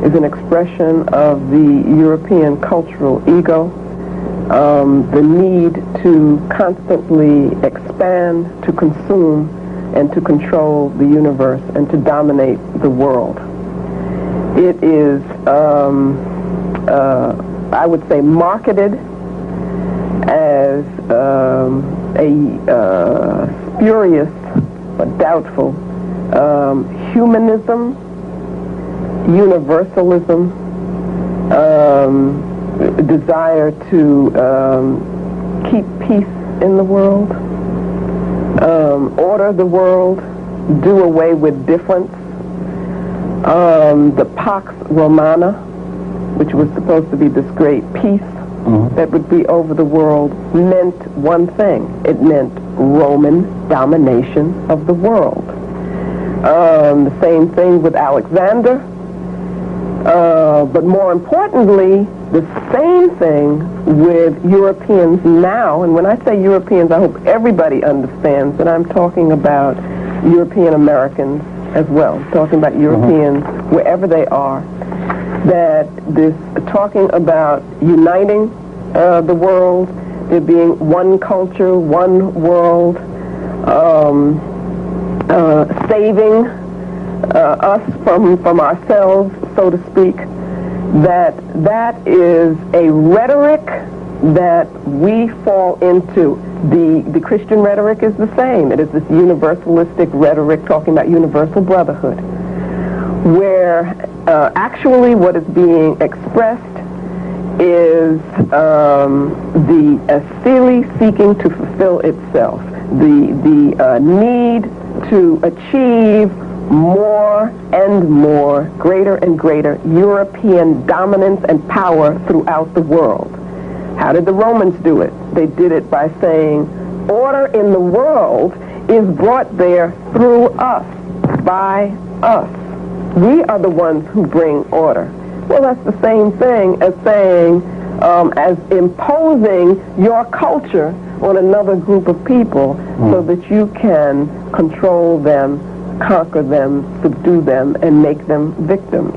is an expression of the European cultural ego, the need to constantly expand, to consume, and to control the universe, and to dominate the world. It is, I would say, marketed as a spurious but doubtful humanism, universalism, desire to keep peace in the world, order the world, do away with difference. The Pax Romana, which was supposed to be this great peace that would be over the world, meant one thing. It meant Roman domination of the world. The same thing with Alexander, but more importantly, the same thing with Europeans now. And when I say Europeans, I hope everybody understands that I'm talking about European Americans as well, talking about Europeans wherever they are, that this talking about uniting the world, there being one culture, one world, saving us from ourselves, so to speak, that is a rhetoric that we fall into. The Christian rhetoric is the same. It is this universalistic rhetoric talking about universal brotherhood, where actually what is being expressed is the Asili seeking to fulfill itself, the need to achieve more and more, greater and greater European dominance and power throughout the world. How did the Romans do it? They did it by saying, order in the world is brought there through us, by us. We are the ones who bring order. Well, that's the same thing as saying, as imposing your culture on another group of people so that you can control them, conquer them, subdue them, and make them victims.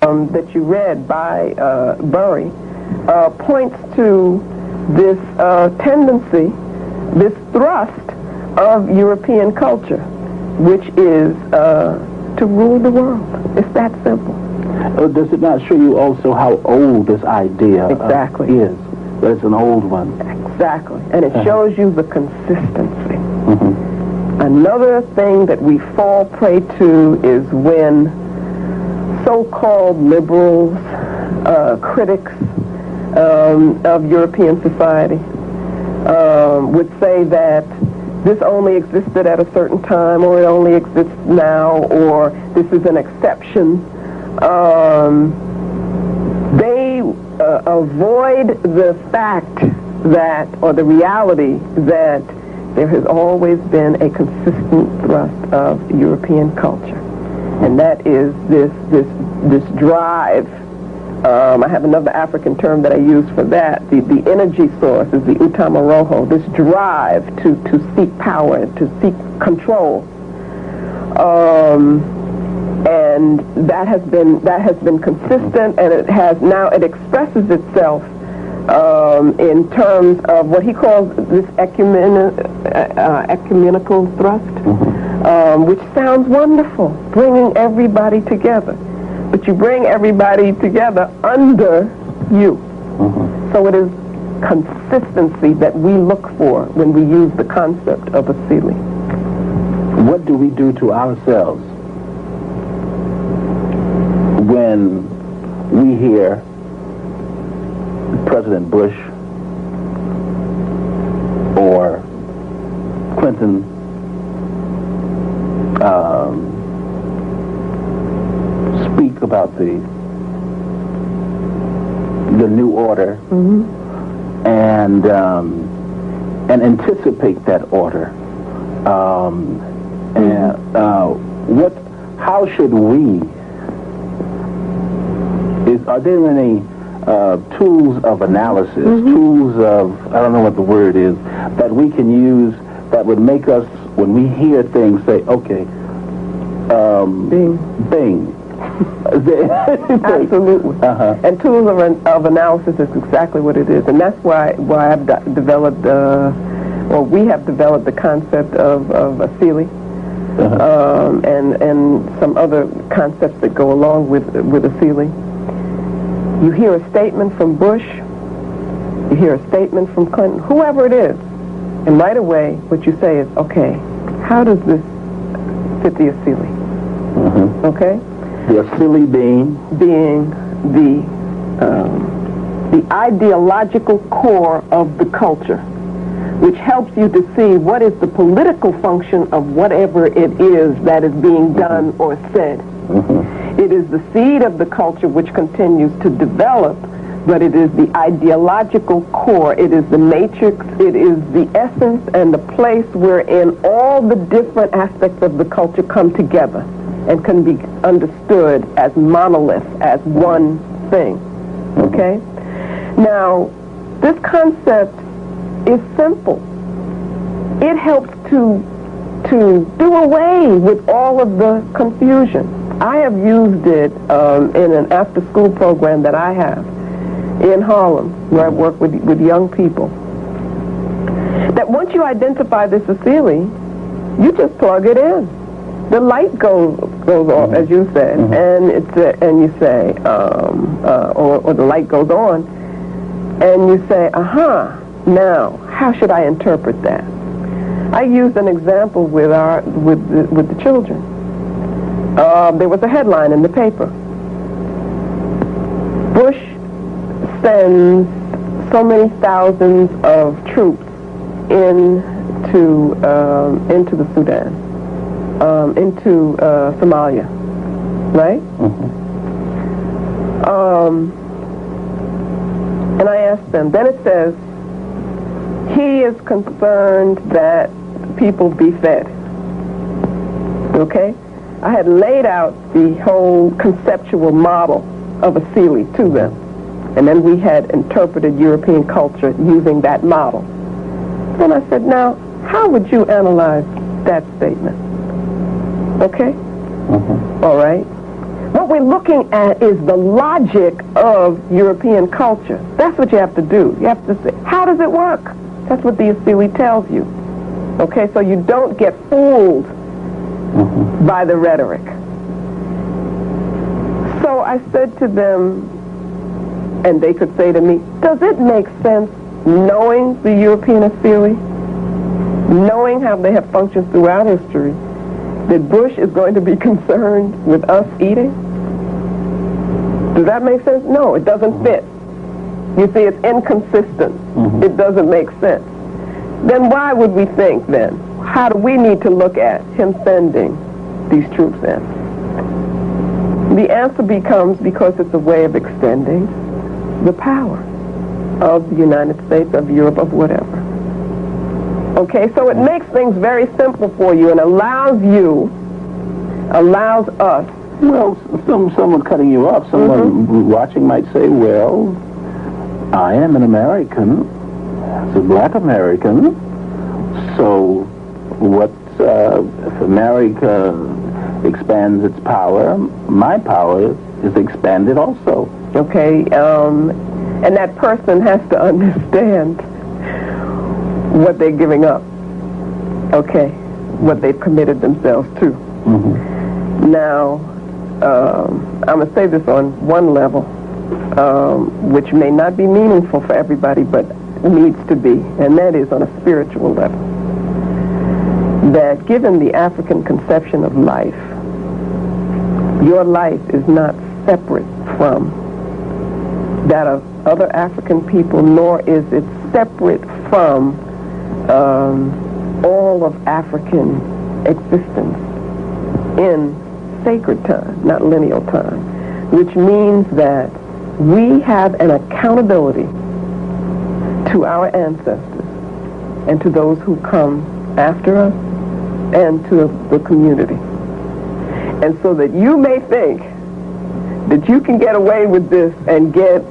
That you read by Bury points to this tendency, this thrust of European culture, which is to rule the world. It's that simple. Does it not show you also how old this idea exactly is? That it's an old one. Exactly. And it shows you the consistency. Another thing that we fall prey to is when so-called liberals, critics of European society, would say that this only existed at a certain time, or it only exists now, or this is an exception. They avoid the fact that, or the reality that there has always been a consistent thrust of European culture, and that is this drive. I have another African term that I use for that. The energy source is the utamaroho, this drive to seek power, to seek control. And that has been consistent, and it expresses itself in terms of what he calls this ecumenical thrust, which sounds wonderful, bringing everybody together. But you bring everybody together under you. So it is consistency that we look for when we use the concept of Asili. What do we do to ourselves when we hear President Bush or Clinton speak about the new order and anticipate that order? How should we? Are there any tools of analysis, tools of, I don't know what the word is, that we can use that would make us, when we hear things, say, okay, bing. Absolutely. And tools of analysis is exactly what it is, and that's why I've developed, we have developed the concept of Asili, and some other concepts that go along with Asili. You hear a statement from Bush, you hear a statement from Clinton, whoever it is, and right away what you say is, okay, how does this fit the Asili? Okay? The Asili being the ideological core of the culture, which helps you to see what is the political function of whatever it is that is being done or said. It is the seed of the culture which continues to develop, but it is the ideological core. It is the matrix. It is the essence and the place wherein all the different aspects of the culture come together and can be understood as monolith, as one thing. Okay? Now, this concept is simple. It helps to do away with all of the confusion. I have used it in an after-school program that I have in Harlem, where I work with young people. That once you identify this Asili, you just plug it in. The light goes off, as you said, and you say, or the light goes on, and you say, now how should I interpret that? I used an example with the children. There was a headline in the paper. Bush sends so many thousands of troops into the Sudan, into Somalia, right? And I asked them. Then it says he is concerned that people be fed. Okay? I had laid out the whole conceptual model of Asili to them. And then we had interpreted European culture using that model. Then I said, now, how would you analyze that statement? Okay? All right? What we're looking at is the logic of European culture. That's what you have to do. You have to say, how does it work? That's what the Asili tells you. Okay? So you don't get fooled by the rhetoric. So I said to them, and they could say to me, does it make sense, knowing the European Asili, knowing how they have functioned throughout history, that Bush is going to be concerned with us eating? Does that make sense? No, it doesn't fit. You see, it's inconsistent. It doesn't make sense. Then why would we think then? how do we need to look at him sending these troops in? The answer becomes because it's a way of extending the power of the United States, of Europe, of whatever. Okay, so it makes things very simple for you and allows us. Well, someone cutting you off, someone watching might say, well, I am an American, as a black American, so if America expands its power, my power is expanded also. Okay, and that person has to understand what they're giving up, okay, what they've committed themselves to. Now, I'm going to say this on one level, which may not be meaningful for everybody, but needs to be, and that is on a spiritual level. That given the African conception of life, your life is not separate from that of other African people, nor is it separate from all of African existence in sacred time, not lineal time, which means that we have an accountability to our ancestors and to those who come after us and to the community. And so that you may think that you can get away with this and get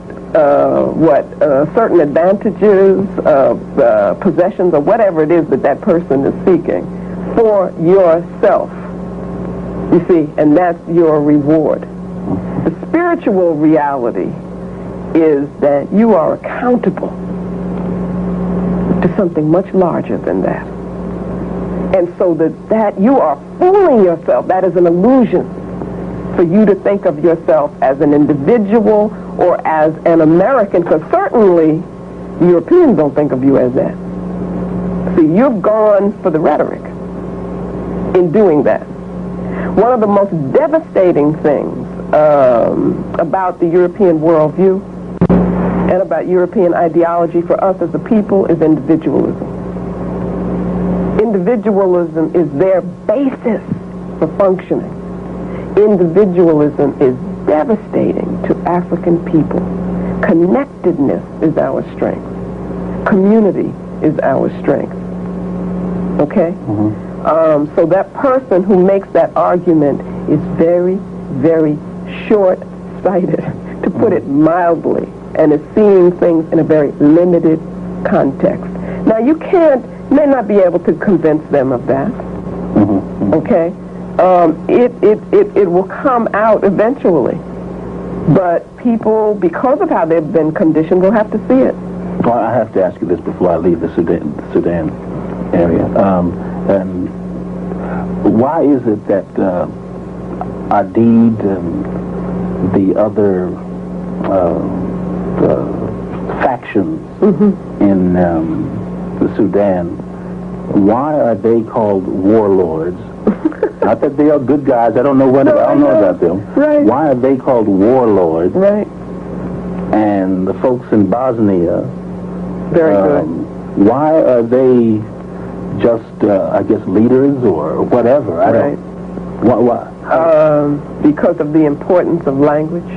certain advantages, possessions, or whatever it is that person is seeking for yourself. You see, and that's your reward. The spiritual reality is that you are accountable to something much larger than that. And so that you are fooling yourself. That is an illusion for you to think of yourself as an individual or as an American, because certainly Europeans don't think of you as that. See, you've gone for the rhetoric in doing that. One of the most devastating things about the European worldview and about European ideology for us as a people is individualism. Individualism is their basis for functioning. Individualism is devastating to African people. Connectedness is our strength. Community is our strength. Okay? So that person who makes that argument is very, very short-sighted, to put it mildly, and is seeing things in a very limited context. Now, you may not be able to convince them of that. Okay? It will come out eventually. But people, because of how they've been conditioned, will have to see it. Well, I have to ask you this before I leave the Sudan area. And why is it that Adid and the other factions in the Sudan, why are they called warlords? Not that they are good guys. I don't know I don't know about them. Right. Why are they called warlords? Right. And the folks in Bosnia, very good. Why are they just, I guess, leaders or whatever? I don't. Why? Because of the importance of language,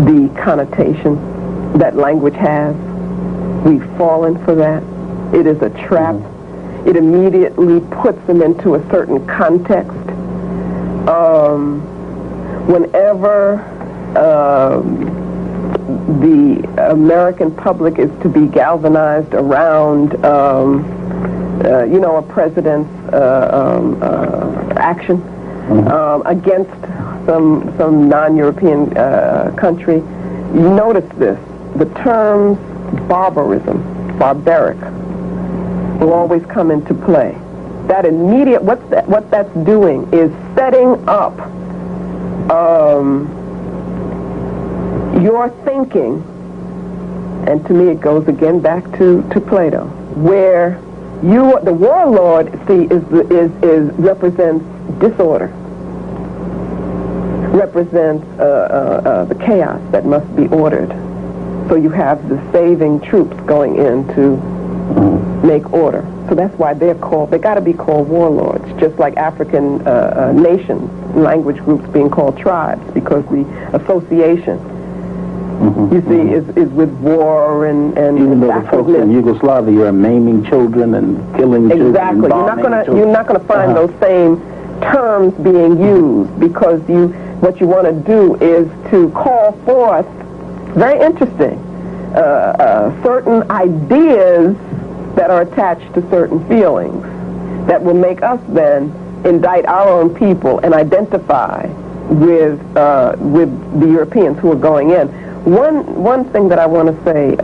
the connotation that language has. We've fallen for that. It is a trap. It immediately puts them into a certain context. Whenever the American public is to be galvanized around, a president's action against some non-European country, you notice this. The terms barbarism, barbaric, will always come into play. That immediate, what that's doing is setting up your thinking, and to me it goes again back to Plato, where the warlord, see, represents disorder, represents the chaos that must be ordered. So you have the saving troops going in to make order. So that's why they got to be called warlords, just like African nations, language groups being called tribes, because the association, you see, is with war and even though the folks in Yugoslavia are maiming children and killing children. Exactly. You're not going to find those same terms being used, because what you want to do is to call forth, very interesting, certain ideas that are attached to certain feelings that will make us then indict our own people and identify with the Europeans who are going in. One thing that I want to say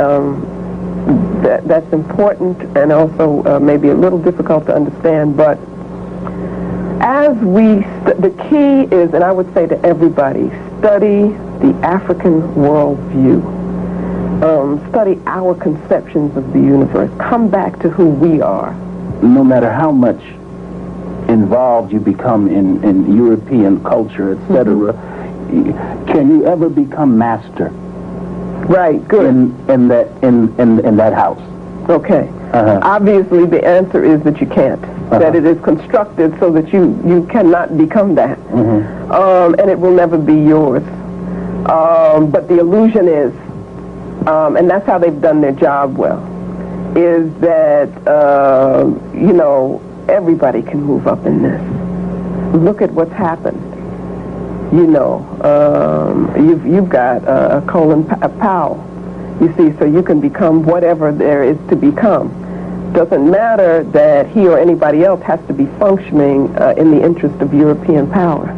that's important and also maybe a little difficult to understand, but as the key is, and I would say to everybody, study the African worldview. Study our conceptions of the universe. Come back to who we are. No matter how much involved you become in European culture, etc., can you ever become master? Right. Good. In that house. Okay. Obviously, the answer is that you can't. That it is constructed so that you cannot become that, and it will never be yours. But the illusion is, and that's how they've done their job well, is that everybody can move up in this. Look at what's happened. You've got a Colin Powell. You see, so you can become whatever there is to become. Doesn't matter that he or anybody else has to be functioning in the interest of European power.